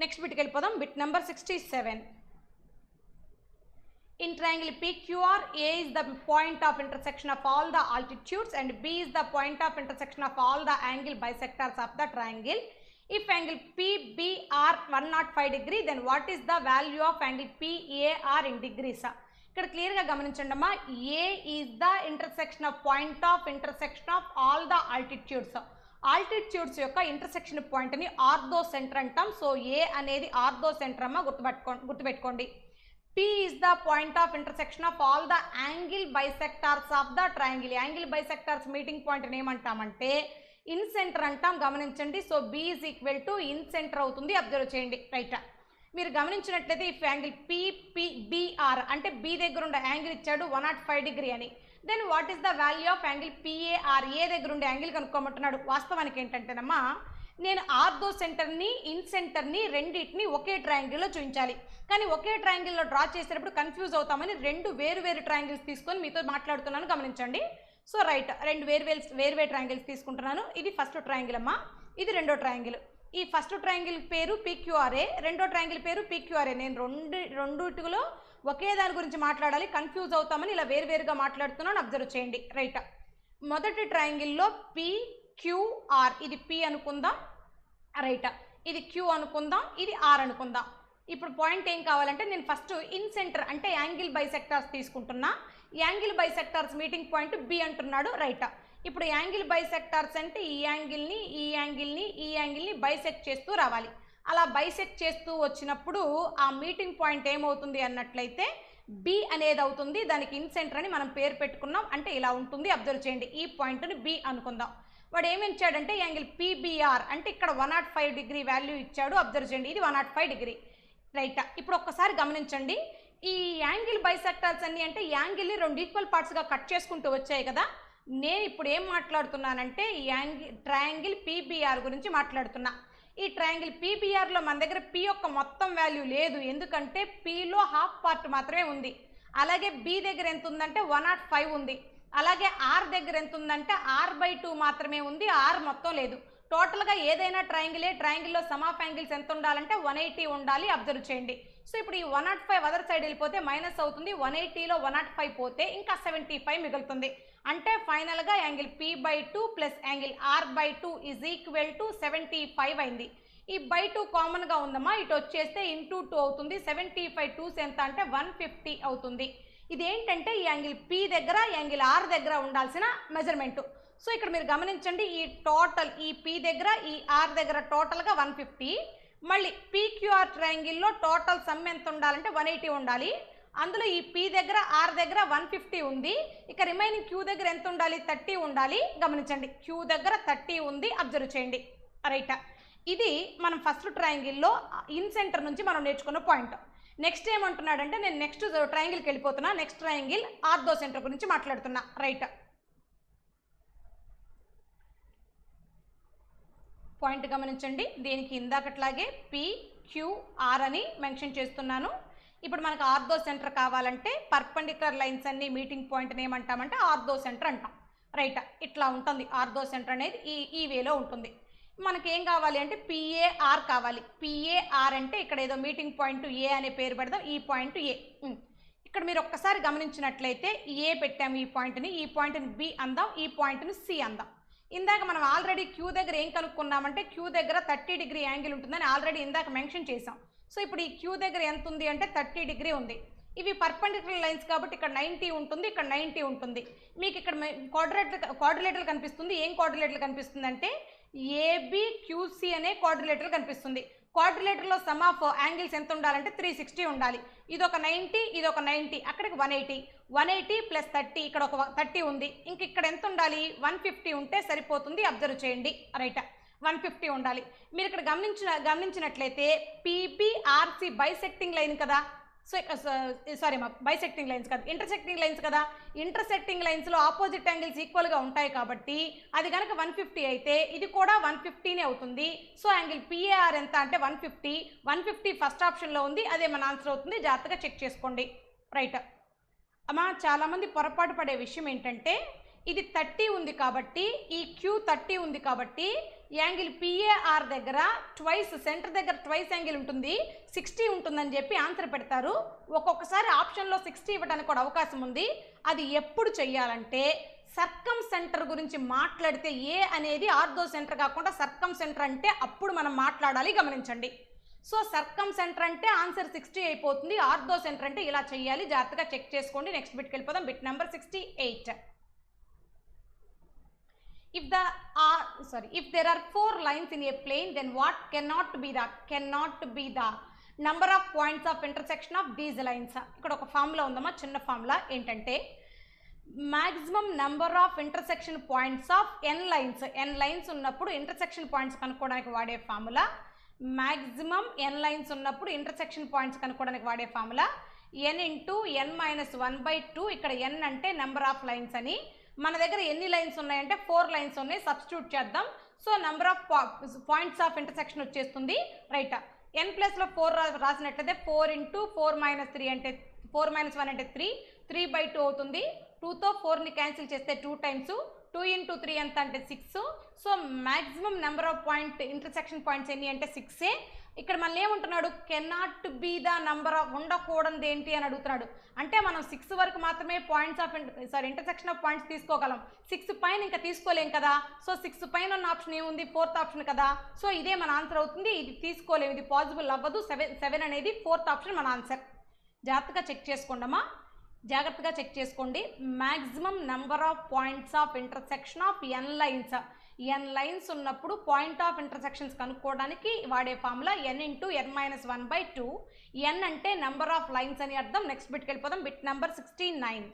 నెక్స్ట్ బిట్కి వెళ్ళిపోదాం. Bit number 67. In triangle PQR, A is the point of intersection of all the altitudes and B is the point of intersection of all the angle bisectors of the triangle. If angle PBR 105 degree, then what is the value of angle PAR in degrees? ఇక్కడ క్లియర్గా గమనించండి అమ్మా, A is the intersection of point of intersection of all the altitudes. Altitudes యొక్క intersection పాయింట్ని orthocentre అంటాం. So A అనేది ortho centre అమ్మ, గుర్తుపెట్టుకోండి. P is the point of intersection of all the angle bisectors of the triangle. Angle bisectors meeting point ఏమంటామంటే in centre అంటాం. గమనించండి, so B is equal to in centre అవుతుంది. Observe చేయండి. Right, మీరు గమనించినట్లయితే if angle PBR అంటే B దగ్గర ఉండే యాంగిల్ ఇచ్చాడు 105 డిగ్రీ అని, then what is the value of angle PAR? A దగ్గర ఉండే యాంగిల్ కనుక్కోమంటున్నాడు. వాస్తవానికి ఏంటంటేనమ్మా, నేను ఆర్థో సెంటర్ని ఇన్ సెంటర్ని రెండింటిని ఒకే ట్రయాంగిల్లో చూపించాలి, కానీ ఒకే ట్రయాంగిల్లో డ్రా చేసేటప్పుడు కన్ఫ్యూజ్ అవుతామని రెండు వేరు వేరు ట్రయాంగిల్స్ తీసుకొని మీతో మాట్లాడుతున్నాను. గమనించండి, సో రైట్, రెండు వేరు ట్రయాంగిల్స్ తీసుకుంటున్నాను. ఇది ఫస్ట్ ట్రయాంగిల్ అమ్మా, ఇది రెండో ట్రయాంగిల్. ఈ ఫస్ట్ ట్రయాంగిల్ పేరు PQRA, రెండో ట్రయాంగిల్ పేరు PQRA. నేను రెండుటిలో ఒకే దాని గురించి మాట్లాడాలి, కన్ఫ్యూజ్ అవుతామని ఇలా వేరువేరుగా మాట్లాడుతున్నాను, అబ్జర్వ్ చేయండి. రైట్, మొదటి ట్రయాంగిల్లో PQR, ఇది P అనుకుందాం. రైట్, ఇది Q అనుకుందాం, ఇది R అనుకుందాం. ఇప్పుడు పాయింట్ ఏం కావాలంటే నేను ఫస్ట్ ఇన్ సెంటర్ అంటే యాంగిల్ బైసెక్టార్స్ తీసుకుంటున్నా. Angle bisectors meeting point B అంటున్నాడు. రైట్, ఇప్పుడు యాంగిల్ బైసెక్టార్స్ అంటే ఈ యాంగిల్ని బైసెక్ట్ చేస్తూ రావాలి. అలా బైసెక్ట్ చేస్తూ వచ్చినప్పుడు ఆ మీటింగ్ పాయింట్ ఏమవుతుంది అన్నట్లయితే B అనేది అవుతుంది. దానికి ఇన్ సెంటర్ అని మనం పేరు పెట్టుకున్నాం, అంటే ఇలా ఉంటుంది. అబ్జర్వ్ చేయండి, ఈ పాయింట్ని B అనుకుందాం. వాడు ఏమి ఇచ్చాడంటే యాంగిల్ PBR అంటే ఇక్కడ 105 డిగ్రీ వాల్యూ ఇచ్చాడు. అబ్జర్వ్ చేయండి, ఇది 105 డిగ్రీ. రైట్, ఇప్పుడు ఒక్కసారి గమనించండి, ఈ యాంగిల్ బైసెక్టార్స్ అన్ని అంటే యాంగిల్ని రెండు ఈక్వల్ పార్ట్స్గా కట్ చేసుకుంటూ వచ్చాయి కదా. నేను ఇప్పుడు ఏం మాట్లాడుతున్నానంటే ట్రయాంగిల్ PBR గురించి మాట్లాడుతున్నా. ఈ ట్రయాంగిల్ PBRలో మన దగ్గర P యొక్క మొత్తం వాల్యూ లేదు, ఎందుకంటే Pలో హాఫ్ పార్ట్ మాత్రమే ఉంది. అలాగే B దగ్గర ఎంత ఉందంటే 105 ఉంది. అలాగే R దగ్గర ఎంత ఉందంటే R/2 మాత్రమే ఉంది, R మొత్తం లేదు. టోటల్గా ఏదైనా ట్రయాంగిల్లో సమ్ ఆఫ్ యాంగిల్స్ ఎంత ఉండాలంటే 180 ఉండాలి. అబ్జర్వ్ చేయండి. సో ఇప్పుడు ఈ 105 అదర్ సైడ్ వెళ్ళిపోతే మైనస్ అవుతుంది. 180లో 105 పోతే ఇంకా 75 మిగులుతుంది. అంటే ఫైనల్గా angle P/2 plus angle R/2 is equal to 75 అయింది. ఈ బై 2 కామన్గా ఉందమ్మా, ఇటు వచ్చేస్తే ఇంటూ 2 అవుతుంది. 75 2s ఎంత అంటే 150 అవుతుంది. ఇదేంటంటే ఈ యాంగిల్ P దగ్గర యాంగిల్ R దగ్గర ఉండాల్సిన మెజర్మెంటు. సో ఇక్కడ మీరు గమనించండి, ఈ టోటల్ ఈ P దగ్గర ఈ R దగ్గర టోటల్గా 150. మళ్ళీ PQR ట్రయాంగిల్లో టోటల్ సమ్ ఎంత ఉండాలంటే 180 ఉండాలి. అందులో ఈ P దగ్గర R దగ్గర 150 ఉంది. ఇక రిమైనింగ్ Q దగ్గర ఎంత ఉండాలి, 30 ఉండాలి. గమనించండి, Q దగ్గర 30 ఉంది. అబ్జర్వ్ చేయండి. రైట్, ఇది మనం ఫస్ట్ ట్రయాంగిల్లో ఇన్ సెంటర్ నుంచి మనం నేర్చుకున్న పాయింట్. నెక్స్ట్ ఏమంటున్నాడంటే నేను నెక్స్ట్ ట్రయాంగిల్కి వెళ్ళిపోతున్నా. నెక్స్ట్ ట్రయాంగిల్ ఆర్థో సెంటర్ గురించి మాట్లాడుతున్నా. రైట్, పాయింట్ గమనించండి, దీనికి ఇందాకట్లాగే PQR అని మెన్షన్ చేస్తున్నాను. ఇప్పుడు మనకు ఆర్థో సెంటర్ కావాలంటే పర్పెండిక్యులర్ లైన్స్ అన్ని మీటింగ్ పాయింట్ని ఏమంటామంటే ఆర్థో సెంటర్ అంటాం. రైట్, ఇట్లా ఉంటుంది ఆర్థో సెంటర్ అనేది, ఈ వేలో ఉంటుంది. మనకి ఏం కావాలి అంటే PAR కావాలి. PAR అంటే ఇక్కడ ఏదో మీటింగ్ పాయింట్ A అనే పేరు పెడదాం, ఈ పాయింట్ A. ఇక్కడ మీరు ఒక్కసారి గమనించినట్లయితే A పెట్టాము, ఈ పాయింట్ని B అందాం, ఈ పాయింట్ని C అందాం. ఇందాక మనం ఆల్రెడీ Q దగ్గర ఏం కనుక్కున్నామంటే Q దగ్గర 30 డిగ్రీ యాంగిల్ ఉంటుందని ఆల్రెడీ ఇందాక మెన్షన్ చేసాం. సో ఇప్పుడు ఈ Q దగ్గర ఎంత ఉంది అంటే 30 డిగ్రీ ఉంది. ఇవి పర్పెండిక్యులర్ లైన్స్ కాబట్టి ఇక్కడ 90 ఉంటుంది, ఇక్కడ 90 ఉంటుంది. మీకు ఇక్కడ క్వాడ్రిలేటరల్ కనిపిస్తుంది. ఏం క్వాడ్రిలేటరల్ కనిపిస్తుంది అంటే ABQC అనే క్వాడ్రిలేటరల్ కనిపిస్తుంది. క్వాడ్రిలేటర్లో సమ్ ఆఫ్ యాంగిల్స్ ఎంత ఉండాలంటే 360 ఉండాలి. ఇదొక 90, ఇదొక 90, అక్కడికి 180 ప్లస్ 30, ఇక్కడ ఒక 30 ఉంది. ఇంక ఇక్కడ ఎంత ఉండాలి, 150 ఉంటే సరిపోతుంది. అబ్జర్వ్ చేయండి. రైట్, 150 ఉండాలి. మీరు ఇక్కడ గమనించినట్లయితే PBRC బైసెక్టింగ్ లైన్ కదా. సో సారీ అమ్మా, బైసెక్టింగ్ లైన్స్ కాదు, ఇంటర్సెక్టింగ్ లైన్స్ కదా. ఇంటర్సెక్టింగ్ లైన్స్లో ఆపోజిట్ యాంగిల్స్ ఈక్వల్గా ఉంటాయి కాబట్టి అది కనుక 150 అయితే ఇది కూడా 150నే అవుతుంది. సో యాంగిల్ PAR ఎంత అంటే 150 ఫస్ట్ ఆప్షన్లో ఉంది, అదే మన ఆన్సర్ అవుతుంది. జాగ్రత్తగా చెక్ చేసుకోండి. రైట్ అమ్మా, చాలామంది పొరపాటు పడే విషయం ఏంటంటే ఇది 30 ఉంది కాబట్టి, ఈ Q 30 ఉంది కాబట్టి యాంగిల్ PAR దగ్గర ట్వైస్, సెంటర్ దగ్గర ట్వైస్ యాంగిల్ ఉంటుంది, 60 ఉంటుందని చెప్పి ఆన్సర్ పెడతారు. ఒక్కొక్కసారి ఆప్షన్లో 60 ఇవ్వడానికి కూడా అవకాశం ఉంది. అది ఎప్పుడు చెయ్యాలంటే సర్కమ్ సెంటర్ గురించి మాట్లాడితే, ఏ అనేది ఆర్థో సెంటర్ కాకుండా సర్కమ్ సెంటర్ అంటే అప్పుడు మనం మాట్లాడాలి. గమనించండి. సో సర్కమ్ సెంటర్ అంటే ఆన్సర్ 60 అయిపోతుంది. ఆర్థో సెంటర్ అంటే ఇలా చేయాలి. జాగ్రత్తగా చెక్ చేసుకోండి. నెక్స్ట్ బిట్కి వెళ్ళిపోదాం. Bit number 68. If there are 4 lines in a plane, then what cannot be the number of points of intersection of these lines. ఇక్కడ ఒక ఫార్ములా ఉందమ్మా, చిన్న ఫార్ములా. ఏంటంటే maximum number of intersection points of n lines ఉన్నప్పుడు intersection points కనుక్కోవడానికి వాడే formula. maximum n lines ఉన్నప్పుడు intersection points కనుక్కోవడానికి వాడే ఫార్ములా n × n-1/2. ఇక్కడ n అంటే నెంబర్ ఆఫ్ లైన్స్ అని. మన దగ్గర ఎన్ని లైన్స్ ఉన్నాయంటే 4 లైన్స్ ఉన్నాయి. సబ్స్టిట్యూట్ చేద్దాం. So number of points of intersection వచ్చేస్తుంది. రైట్, n ప్లస్లో 4 రాసినట్లయితే 4 × 4 - 3 అంటే 4 - 1 అంటే 3, 3/2 అవుతుంది. 2తో 4ని క్యాన్సిల్ చేస్తే 2 టైమ్స్ 2 into 3 ఎంత అంటే 6. So maximum number of intersection points ఎన్ని అంటే 6. ఇక్కడ మళ్ళీ ఏమంటున్నాడు, cannot be the number of, ఉండకూడదు ఏంటి అని అడుగుతున్నాడు. అంటే మనం 6 వరకు మాత్రమే ఇంటర్సెక్షన్ ఆఫ్ పాయింట్స్ తీసుకోగలం, 6 పైన ఇంకా తీసుకోలేం కదా. సో 6 పైన ఉన్న ఆప్షన్ ఏముంది, 4th ఆప్షన్ కదా. సో ఇదే మన ఆన్సర్ అవుతుంది. ఇది తీసుకోలేము, ఇది పాసిబుల్ అవ్వదు. 7 అనేది 4th ఆప్షన్ మన ఆన్సర్. జాగ్రత్తగా చెక్ చేసుకోండి. Maximum number of points of intersection of n lines ఉన్నప్పుడు పాయింట్ ఆఫ్ ఇంటర్సెక్షన్స్ కనుక్కోవడానికి వాడే ఫార్ములా n × n-1/2. n అంటే నెంబర్ ఆఫ్ లైన్స్ అని అర్థం. నెక్స్ట్ బిట్కి వెళ్ళిపోదాం. Bit number 69.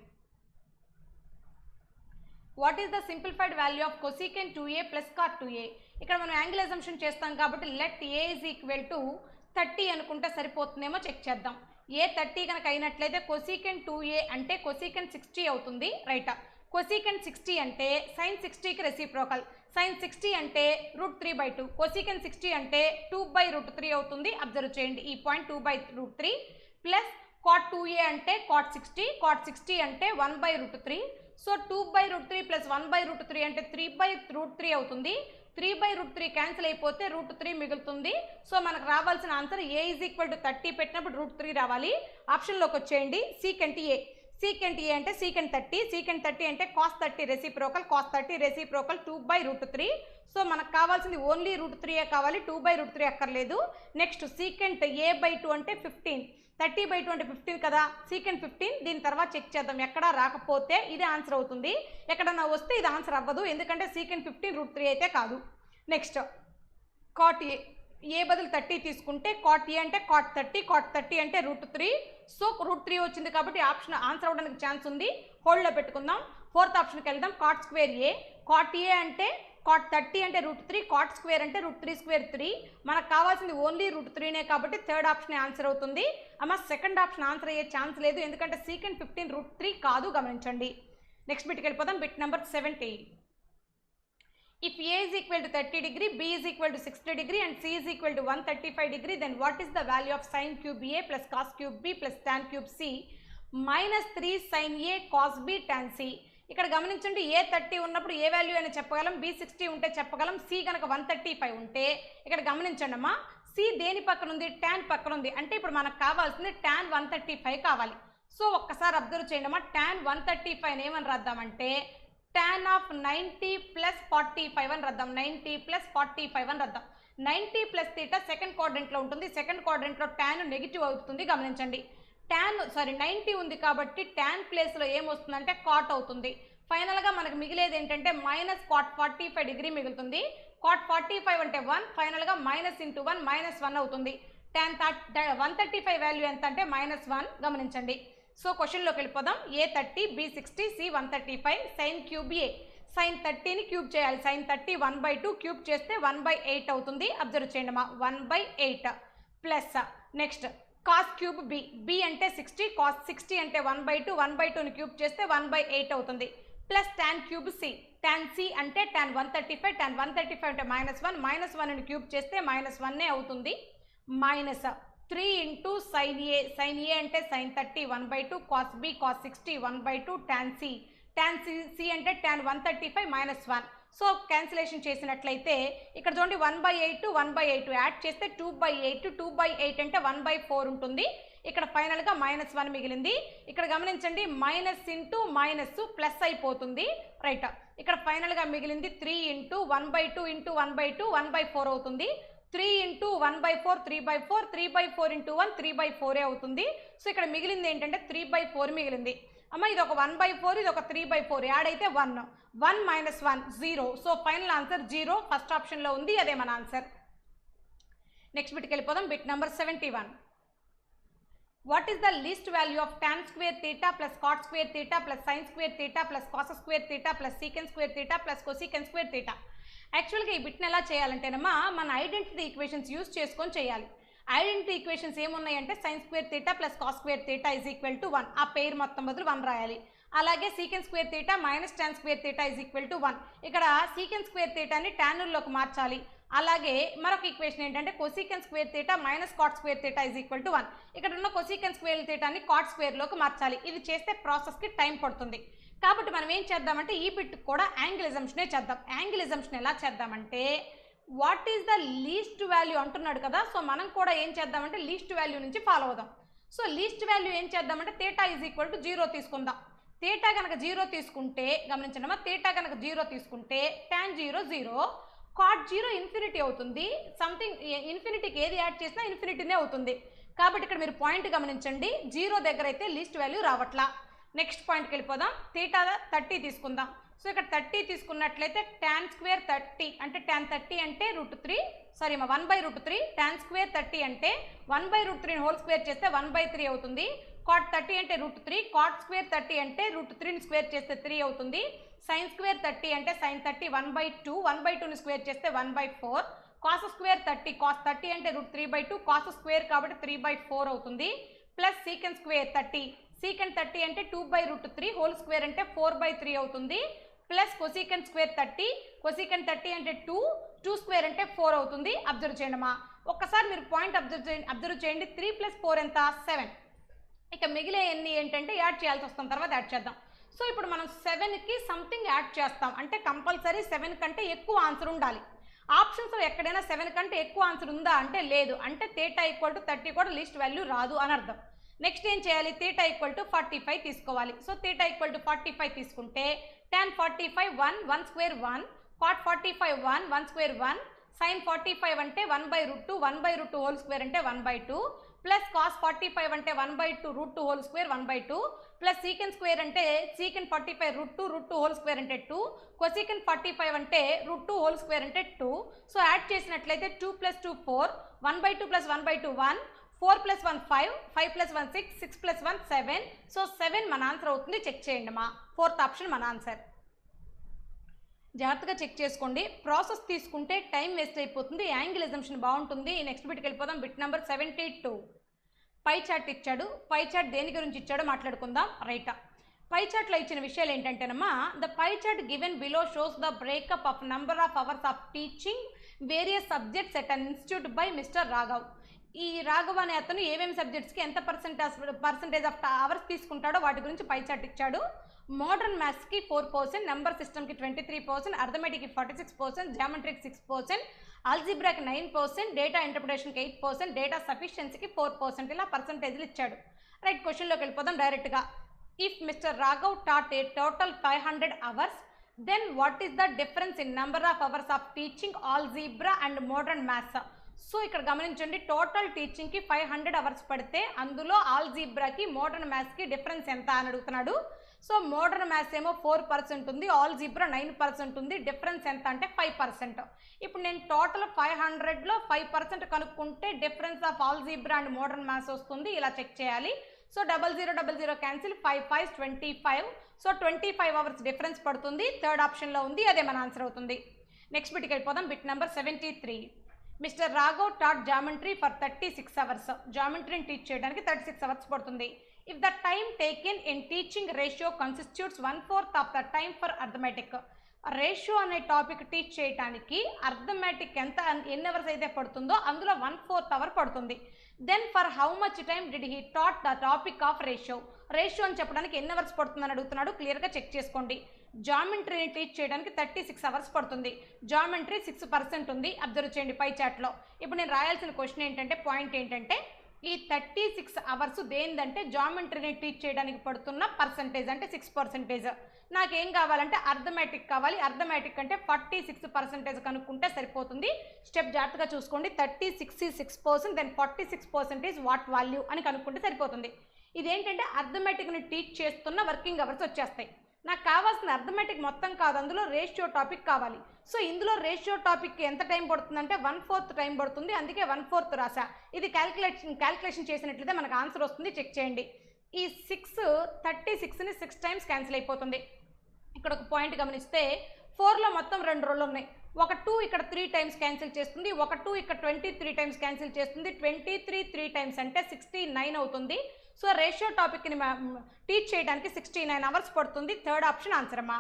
What is the simplified value of cosecant 2a plus cot 2a? ఇక్కడ మనం యాంగిల్ అజంప్షన్ చేస్తాం కాబట్టి లెట్ a = 30 అనుకుంటే సరిపోతుందేమో చెక్ చేద్దాం. ఏ 30 కనుక అయినట్లయితే cosecant 2a అంటే cosecant 60 అవుతుంది. రైట్. cosecant 60 అంటే sin 60కి రెసిప్రోకల్. sin 60 అంటే √3/2. cosecant 60 అంటే 2/√3 అవుతుంది. అబ్జర్వ్ చేయండి ఈ పాయింట్, 2/√3 ప్లస్ cot 2a అంటే cot 60 అంటే 1/√3. సో 2/√3 ప్లస్ 1/√3 అంటే 3/√3 అవుతుంది. 3/√3 క్యాన్సిల్ అయిపోతే √3 మిగులుతుంది. సో మనకు రావాల్సిన ఆన్సర్ a = 30 పెట్టినప్పుడు √3 రావాలి. ఆప్షన్లోకి వచ్చేయండి. secant a అంటే secant 30 అంటే cos 30 reciprocal, cos 30 reciprocal 2/√3. So మనకు కావాల్సింది ఓన్లీ √3 కావాలి, 2/√3 అక్కర్లేదు. నెక్స్ట్ secant a/2 అంటే 15, 30/2 అంటే 15 కదా. secant 15. దీని తర్వాత చెక్ చేద్దాం, ఎక్కడా రాకపోతే ఇది ఆన్సర్ అవుతుంది, ఎక్కడన్నా వస్తే ఇది ఆన్సర్ అవ్వదు, ఎందుకంటే secant 15 √3 అయితే కాదు. నెక్స్ట్ cot a బదులు 30 తీసుకుంటే cot a అంటే cot 30 అంటే √3. సో √3 వచ్చింది కాబట్టి ఆప్షన్ ఆన్సర్ అవ్వడానికి ఛాన్స్ ఉంది. హోల్డ్లో పెట్టుకుందాం. 4th ఆప్షన్కి వెళ్దాం. cot square a. cot a అంటే cot 30 అంటే √3, cot square అంటే √3² 3. మనకు కావాల్సింది ఓన్లీ √3నే కాబట్టి 3rd ఆప్షన్ ఆన్సర్ అవుతుంది. అమ్మ 2nd ఆప్షన్ ఆన్సర్ అయ్యే ఛాన్స్ లేదు, ఎందుకంటే secant 15 √3 కాదు, గమనించండి. నెక్స్ట్ బిట్కి వెళ్ళిపోదాం. Bit number 70. If a is equal to 30 degree, b is equal to 60 degree and c is equal to 135 degree, then what is the value of sin cube a plus cos cube b plus tan cube c minus 3 sin a cos b tan c? ఇక్కడ గమనించండి, a 30 ఉన్నప్పుడు ఏ value అని చెప్పగలం, b 60 ఉంటే చెప్పగలం, c కనుక 135 ఉంటే ఇక్కడ గమనించండి అమ్మా, c దేని పక్కన ఉంది, tan పక్కన ఉంది. అంటే ఇప్పుడు మనకు కావాల్సింది tan 135 కావాలి. సో ఒక్కసారి అబ్జర్వ్ చేయండి అమ్మా, tan 135 ఏమని రాద్దామంటే tan of 90 plus 45 అని రాద్దాం. 90 plus 45 అని రాద్దాం. 90 plus θ సెకండ్ క్వాడ్రంట్లో ఉంటుంది. సెకండ్ క్వాడ్రంట్లో tan నెగిటివ్ అవుతుంది, గమనించండి. 90 ఉంది కాబట్టి tan ప్లేస్లో ఏమొస్తుందంటే cot అవుతుంది. ఫైనల్గా మనకు మిగిలేది ఏంటంటే మైనస్ cot 45 డిగ్రీ మిగులుతుంది. cot 45 అంటే 1, ఫైనల్గా మైనస్ ఇంటూ 1 -1 అవుతుంది. tan 135 వాల్యూ ఎంత అంటే -1, గమనించండి. సో క్వశ్చన్లోకి వెళ్ళిపోదాం. a 30, b 60, c 135. sin cube a, sin 30ని క్యూబ్ చేయాలి. sin 30 1/2 క్యూబ్ చేస్తే 1/8 అవుతుంది. అబ్జర్వ్ చేయండి అమ్మా, 1/8 plus next cos cube b, b అంటే 60, cos 60 అంటే 1/2, 1/2ని క్యూబ్ చేస్తే 1/8 అవుతుంది. Plus tan cube c, tan c అంటే tan 135, tan 135 అంటే -1, -1ని క్యూబ్ చేస్తే -1 అవుతుంది. Minus 3 into sin a, sin a అంటే sin 30 1/2, cos b cos 60 1/2, tan c అంటే tan 135 -1. సో క్యాన్సిలేషన్ చేసినట్లయితే ఇక్కడ చూడండి 1/8 యాడ్ చేస్తే 2/8 అంటే 1/4 ఉంటుంది. ఇక్కడ ఫైనల్గా -1 మిగిలింది. ఇక్కడ గమనించండి, మైనస్ ఇంటూ మైనస్ ప్లస్ అయిపోతుంది. రైట్. ఇక్కడ ఫైనల్గా మిగిలింది 3 ఇంటూ 1/2 ఇంటూ 1/2 1/4 అవుతుంది. 3 ఇంటూ 1/4 3/4, 3/4 ఇంటూ 1 3/4 అవుతుంది. సో ఇక్కడ మిగిలింది ఏంటంటే 3/4 మిగిలింది. అమ్మ ఇది ఒక 1/4, ఇది ఒక 3/4 యాడ్ అయితే 1 -1 0. సో ఫైనల్ ఆన్సర్ 0 ఫస్ట్ ఆప్షన్లో ఉంది, అదే మన ఆన్సర్. నెక్స్ట్ బిట్కి వెళ్ళిపోదాం. Bit number 71. What is the least value of tan square theta plus cot square theta plus sin square theta plus cos square theta plus secant square theta plus cosecant square theta? యాక్చువల్గా ఈ బిట్ని ఎలా చేయాలంటేనమ్మా, మన identity equations use చేసుకొని చేయాలి. Identity equations ఏమున్నాయంటే sin square theta plus cos square theta is equal to 1. ఆ పేరు మొత్తం బదులు 1 రాయాలి. అలాగే secant square theta minus tan square theta is equal to 1. ఇక్కడ secant square thetaని tanలోకి మార్చాలి. అలాగే మరొక ఈక్వేషన్ ఏంటంటే cosecant square theta minus cot square theta is equal to 1. ఇక్కడ ఉన్న cosecant square thetaని cot square లోకి మార్చాలి. ఇది చేస్తే ప్రాసెస్కి టైం పడుతుంది. కాబట్టి మనం ఏం చేద్దామంటే ఈ బిట్ కూడా యాంగిల్ అజంప్షనే చేద్దాం. యాంగిల్ అజంప్షన్ ఎలా చేద్దామంటే what is the least value అంటున్నాడు కదా, సో మనం కూడా ఏం చేద్దామంటే లీస్ట్ వాల్యూ నుంచి ఫాలో అవుదాం. సో లీస్ట్ వాల్యూ ఏం చేద్దామంటే θ ఈజ్ ఈక్వల్ టు 0 తీసుకుందాం. θ కనుక 0 తీసుకుంటే గమనించండి, θ కనుక 0 తీసుకుంటే tan 0 0, cot 0 ఇన్ఫినిటీ అవుతుంది. సంథింగ్ ఇన్ఫినిటీకి ఏది యాడ్ చేసినా ఇన్ఫినిటీనే అవుతుంది. కాబట్టి ఇక్కడ మీరు పాయింట్ గమనించండి, 0 దగ్గర అయితే లీస్ట్ వాల్యూ రావట్లా. నెక్స్ట్ పాయింట్కి వెళ్ళిపోదాం. θ 30 తీసుకుందాం. సో ఇక్కడ 30 తీసుకున్నట్లయితే tan స్క్వేర్ 30 అంటే tan 30 అంటే √3, సారీ 1/√3, tan స్క్వేర్ 30 అంటే 1/√3 హోల్ స్క్వేర్ చేస్తే 1/3 అవుతుంది. cot 30 అంటే √3, cot స్క్వేర్ 30 అంటే √3ని స్క్వేర్ చేస్తే 3 అవుతుంది. sin స్క్వేర్ 30 అంటే sin 30 1/2, 1/2ని స్క్వేర్ చేస్తే 1/4, cos స్క్వేర్ 30, cos 30 అంటే √3/2, cos స్క్వేర్ కాబట్టి 3/4 అవుతుంది. ప్లస్ secant స్క్వేర్ 30, secant 30 అంటే 2/√3 హోల్ స్క్వేర్ అంటే 4/3 అవుతుంది. ప్లస్ cosecant స్క్వేర్ 30, cosecant 30 అంటే 2 స్క్వేర్ అంటే 4 అవుతుంది. అబ్జర్వ్ చేయండి అమ్మా, ఒక్కసారి మీరు పాయింట్ అబ్జర్వ్ చేయండి. 3 + 4 ఎంత? 7. ఇక మిగిలే ఎన్ని ఏంటంటే యాడ్ చేయాల్సి వస్తాం, తర్వాత యాడ్ చేద్దాం. సో ఇప్పుడు మనం 7కి సంథింగ్ యాడ్ చేస్తాం అంటే కంపల్సరీ 7 కంటే ఎక్కువ ఆన్సర్ ఉండాలి. ఆప్షన్స్లో ఎక్కడైనా 7 కంటే ఎక్కువ ఆన్సర్ ఉందా అంటే లేదు, అంటే θ = 30 కూడా లీస్ట్ వాల్యూ రాదు అని అర్థం. నెక్స్ట్ ఏం చేయాలి? θ = 45 తీసుకోవాలి. సో θ = 45 తీసుకుంటే tan 45 1, 1 square 1, cot 45 1, 1 square 1, sin 45 అంటే 1/√2, 1/√2 హోల్ స్క్వేర్ అంటే 1/2, ప్లస్ cos 45 అంటే 1/2 √2 whole square 1/2, plus secant square అంటే secant 45 √2 హోల్ స్క్వేర్ అంటే 2, cosecant 45 అంటే √2 హోల్ స్క్వేర్ అంటే 2. సో యాడ్ చేసినట్లయితే 2 + 2 4, 1/2 + 1/2 1, 4 + 1 5, 5 + 1 6, 6 + 1 7. సో 7 మన ఆన్సర్ అవుతుంది. చెక్ చేయండి మా, 4th ఆప్షన్ మన ఆన్సర్. జాగ్రత్తగా చెక్ చేసుకోండి. ప్రాసెస్ తీసుకుంటే టైం వేస్ట్ అయిపోతుంది, యాంగిల్ అజంప్షన్ బాగుంటుంది. నెక్స్ట్ బిట్కి వెళ్ళిపోదాం. Bit number 72. పై చార్ట్ ఇచ్చాడు. పై చార్ట్ దేని గురించి ఇచ్చాడో మాట్లాడుకుందాం. రైట్, పై చార్ట్లో ఇచ్చిన విషయాలు ఏంటంటేనమ్మా, the pie chart given below shows the breakup of number of hours of teaching various subjects at an institute by mister Raghav. ఈ రాఘవ్ అనే అతను ఏమేమి సబ్జెక్ట్స్కి ఎంత పర్సంటేజ్ ఆఫ్ అవర్స్ తీసుకుంటాడో వాటి గురించి పై చార్ట్ ఇచ్చాడు. మోడర్న్ మ్యాథ్స్కి 4%, నెంబర్ సిస్టమ్కి 23%, అర్థమెటిక్కి 46%, జామెట్రీకి 6%, ఆల్జీబ్రాకి 9%, డేటా ఇంటర్ప్రిటేషన్కి 8%, డేటా సఫిషియన్సీకి 4%. ఇలా పర్సంటేజ్లు ఇచ్చాడు. రైట్, క్వశ్చన్లోకి వెళ్ళిపోదాం డైరెక్ట్గా. If mister Raghav taught a total 500 hours, then what is the difference in number of hours of teaching algebra and modern maths? So ఇక్కడ గమనించండి, టోటల్ టీచింగ్కి 500 అవర్స్ పడితే అందులో ఆల్జీబ్రాకి మోడర్న్ మ్యాథ్స్కి డిఫరెన్స్ ఎంత అని అడుగుతున్నాడు. సో మోడర్న్ మ్యాథ్స్ ఏమో 4% ఉంది, ఆల్జీబ్రా 9% ఉంది. డిఫరెన్స్ ఎంత అంటే 5%. ఇప్పుడు నేను టోటల్ 500లో 5% కనుక్కుంటే difference of algebra and modern maths వస్తుంది. ఇలా చెక్ చేయాలి. So 0000 cancel, 5 5 25. So 25 hours difference పడుతుంది. థర్డ్ ఆప్షన్లో ఉంది, అదే మన ఆన్సర్ అవుతుంది. నెక్స్ట్ బిట్కి వెళ్ళిపోదాం. Bit number 73. Mister Raghav taught geometry for 36 hours. జామెట్రీని టీచ్ చేయడానికి 36 అవర్స్ పడుతుంది. If the time taken in teaching ratio constitutes 1/4 of the time for arithmetic. Ratio అనే టాపిక్ టీచ్ చేయడానికి అర్థమెటిక్ ఎన్ని అవర్స్ అయితే పడుతుందో అందులో 1/4 అవర్ పడుతుంది. Then for how much time did he taught the topic of ratio? Ratio అని చెప్పడానికి ఎన్ని అవర్స్ పడుతుందని అడుగుతున్నాడు. క్లియర్గా చెక్ చేసుకోండి. జామెట్రీని టీచ్ చేయడానికి 36 అవర్స్ పడుతుంది. జామెట్రీ 6% ఉంది. అబ్జర్వ్ చేయండి పై చాట్లో. ఇప్పుడు నేను రాయాల్సిన క్వశ్చన్ ఏంటంటే, పాయింట్ ఏంటంటే, ఈ 36 అవర్స్ దేనిదంటే జామెట్రీని టీచ్ చేయడానికి పడుతున్న పర్సంటేజ్ అంటే 6%. నాకేం కావాలంటే అర్థమెటిక్ కావాలి. అర్థమెటిక్ అంటే 46% కనుక్కుంటే సరిపోతుంది. స్టెప్ జాగ్రత్తగా చూసుకోండి. 36 is 6%, then 46% is what value అని కనుక్కుంటే సరిపోతుంది. ఇదేంటంటే అర్థమెటిక్ని టీచ్ చేస్తున్న వర్కింగ్ అవర్స్ వచ్చేస్తాయి. నాకు కావాల్సిన అర్థమెటిక్ మొత్తం కాదు, అందులో రేషియో టాపిక్ కావాలి. సో ఇందులో రేషియో టాపిక్కి ఎంత టైం పడుతుందంటే 1/4 టైం పడుతుంది. అందుకే 1/4 రాసా. ఇది క్యాల్కులేషన్ చేసినట్లయితే మనకు ఆన్సర్ వస్తుంది. చెక్ చేయండి. ఈ 36ని 6 టైమ్స్ క్యాన్సిల్ అయిపోతుంది. ఇక్కడ ఒక పాయింట్ గమనిస్తే 4లో మొత్తం 2 రోలు ఉన్నాయి. ఒక 2 ఇక్కడ 3 టైమ్స్ క్యాన్సిల్ చేస్తుంది, ఒక 2 ఇక్కడ 23 టైమ్స్ క్యాన్సిల్ చేస్తుంది. 23 3 టైమ్స్ అంటే 69 అవుతుంది. సో రేషియో టాపిక్ని టీచ్ చేయడానికి 69 అవర్స్ పడుతుంది. థర్డ్ ఆప్షన్ ఆన్సర్ అమ్మా.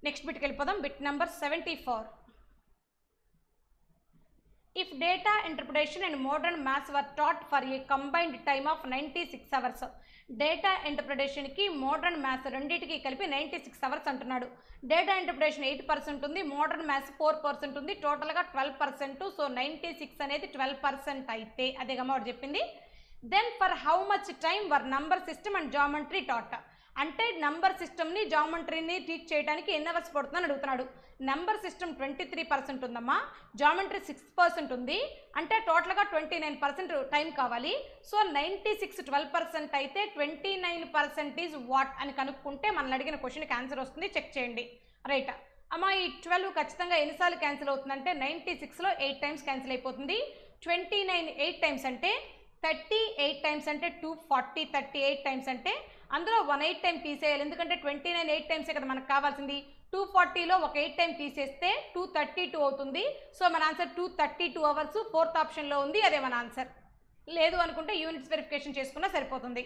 నెక్స్ట్ బిట్కి వెళ్ళిపోదాం. Bit number 74. If data interpretation and modern maths were taught for a combined time of 96 hours. Data ఇంటర్ప్రిటేషన్కి మోడర్న్ మ్యాథ్స్ రెండింటికి కలిపి 96 అవర్స్ అంటున్నాడు. డేటా ఇంటర్ప్రిటేషన్ 8% ఉంది, మోడర్న్ మ్యాథ్స్ 4% ఉంది, టోటల్గా 12%. సో 96 అనేది 12% అయితే అదే గమ్మ వాడు చెప్పింది. Then for how much time were number system and geometry taught. అంటే నంబర్ సిస్టమ్ని జామెట్రీని టీచ్ చేయడానికి ఎన్ని అవర్స్ పడుతుందని అడుగుతున్నాడు. నెంబర్ సిస్టమ్ 23% ఉందమ్మా, జామెట్రీ 6% ఉంది, అంటే టోటల్గా 29% టైం కావాలి. సో 96 12% అయితే 29% ఈజ్ వాట్ అని కనుక్కుంటే మనం అడిగిన క్వశ్చన్కి ఆన్సర్ వస్తుంది. చెక్ చేయండి. రైట్ అమ్మా, ఈ 12 ఖచ్చితంగా ఎన్నిసార్లు క్యాన్సిల్ అవుతుందంటే 96లో 8 టైమ్స్ క్యాన్సిల్ అయిపోతుంది. 29 8 టైమ్స్ అంటే 38 టైమ్స్ అంటే 240, 38 టైమ్స్ అంటే అందులో 1 8 టైం తీసేయాలి, ఎందుకంటే 29 8 టైమ్సే కదా మనకు కావాల్సింది. 240లో ఒక 8 టైం తీసేస్తే 232 అవుతుంది. సో మన ఆన్సర్ 232 అవర్స్ 4th ఆప్షన్లో ఉంది, అదే మన ఆన్సర్. లేదు అనుకుంటే యూనిట్స్ వెరిఫికేషన్ చేసుకున్నా సరిపోతుంది.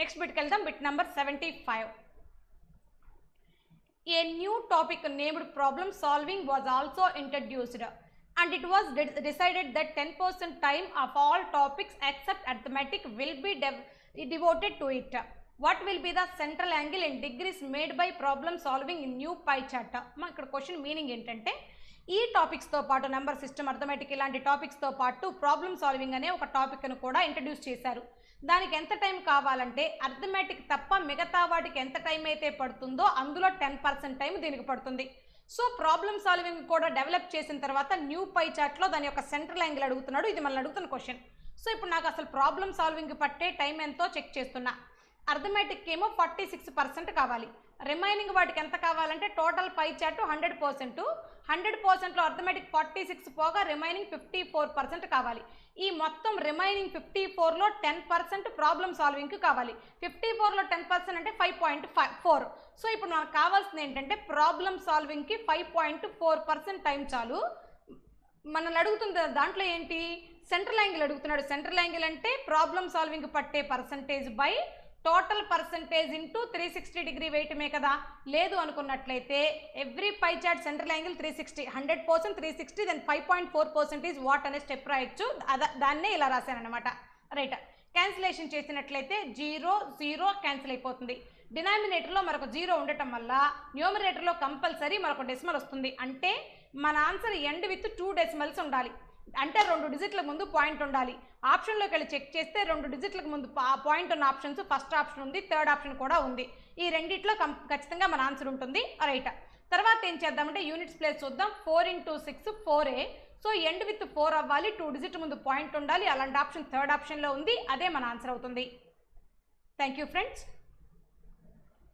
నెక్స్ట్ బిట్కి వెళ్దాం. Bit number 75. A new topic named problem solving was also introduced and it was decided that 10% time of all topics except arithmetic will be devoted to it. What will be the central angle in degrees made by problem solving in new pie chart? మా ఇక్కడ question meaning ఏంటంటే ఈ టాపిక్స్తో పాటు number system, arithmetic ఇలాంటి టాపిక్స్తో పాటు problem solving అనే ఒక టాపిక్ను కూడా ఇంట్రడ్యూస్ చేశారు. దానికి ఎంత టైం కావాలంటే అర్థమెటిక్ తప్ప మిగతా వాటికి ఎంత టైం అయితే పడుతుందో అందులో 10% టైం దీనికి పడుతుంది. సో ప్రాబ్లమ్ సాల్వింగ్ కూడా డెవలప్ చేసిన తర్వాత న్యూ పై చార్ట్లో దాని యొక్క సెంట్రల్ యాంగిల్ అడుగుతున్నాడు. ఇది మనల్ని అడుగుతున్న క్వశ్చన్. సో ఇప్పుడు నాకు అసలు ప్రాబ్లమ్ సాల్వింగ్ పట్టే టైం ఎంతో చెక్ చేస్తున్నా. అర్థమెటిక్ ఏమో 46% కావాలి, రిమైనింగ్ వాటికి ఎంత కావాలంటే టోటల్ పై చార్ట్ 100%. 100%లో అర్థమెటిక్ 46 పోగా రిమైనింగ్ 54% కావాలి. ఈ మొత్తం రిమైనింగ్ 54లో 10% ప్రాబ్లమ్ సాల్వింగ్కి కావాలి. 54లో 10% అంటే 5.4. సో ఇప్పుడు మనకు కావాల్సింది ఏంటంటే ప్రాబ్లమ్ సాల్వింగ్కి 5.4% టైం చాలు. మనల్ని అడుగుతుంది దాంట్లో ఏంటి, సెంట్రల్ యాంగిల్ అడుగుతున్నాడు. సెంట్రల్ యాంగిల్ అంటే ప్రాబ్లమ్ సాల్వింగ్ పట్టే percentage by total percentage into 360 degree వెయిటమే కదా. లేదు అనుకున్నట్లయితే every pie chart central angle 360, 100% 360, then 5.4% is what అనే స్టెప్ రాయొచ్చు. దాన్నే ఇలా రాశాను అనమాట. రైట్, క్యాన్సిలేషన్ చేసినట్లయితే 0 0 క్యాన్సిల్ అయిపోతుంది. డినామినేటర్లో మరొక 0 ఉండటం వల్ల న్యూమరేటర్లో కంపల్సరీ మరొక డెసిమల్ వస్తుంది. అంటే మన ఆన్సర్ ఎండ్ విత్ 2 డెసిమల్స్ ఉండాలి, అంటే 2 డిజిట్ల ముందు పాయింట్ ఉండాలి. ఆప్షన్లోకి వెళ్ళి చెక్ చేస్తే 2 డిజిట్లకు ముందు పాయింట్ ఉన్న ఆప్షన్స్ ఫస్ట్ ఆప్షన్ ఉంది, థర్డ్ ఆప్షన్ కూడా ఉంది. ఈ రెండిట్లో ఖచ్చితంగా మన ఆన్సర్ ఉంటుంది. రైట్, తర్వాత ఏం చేద్దామంటే యూనిట్స్ ప్లేస్ చూద్దాం. 4 × 6 4a. సో ఎండ్ విత్ 4 అవ్వాలి, 2 డిజిట్ ముందు పాయింట్ ఉండాలి. అలాంటి ఆప్షన్ థర్డ్ ఆప్షన్లో ఉంది, అదే మన ఆన్సర్ అవుతుంది. Thank you friends.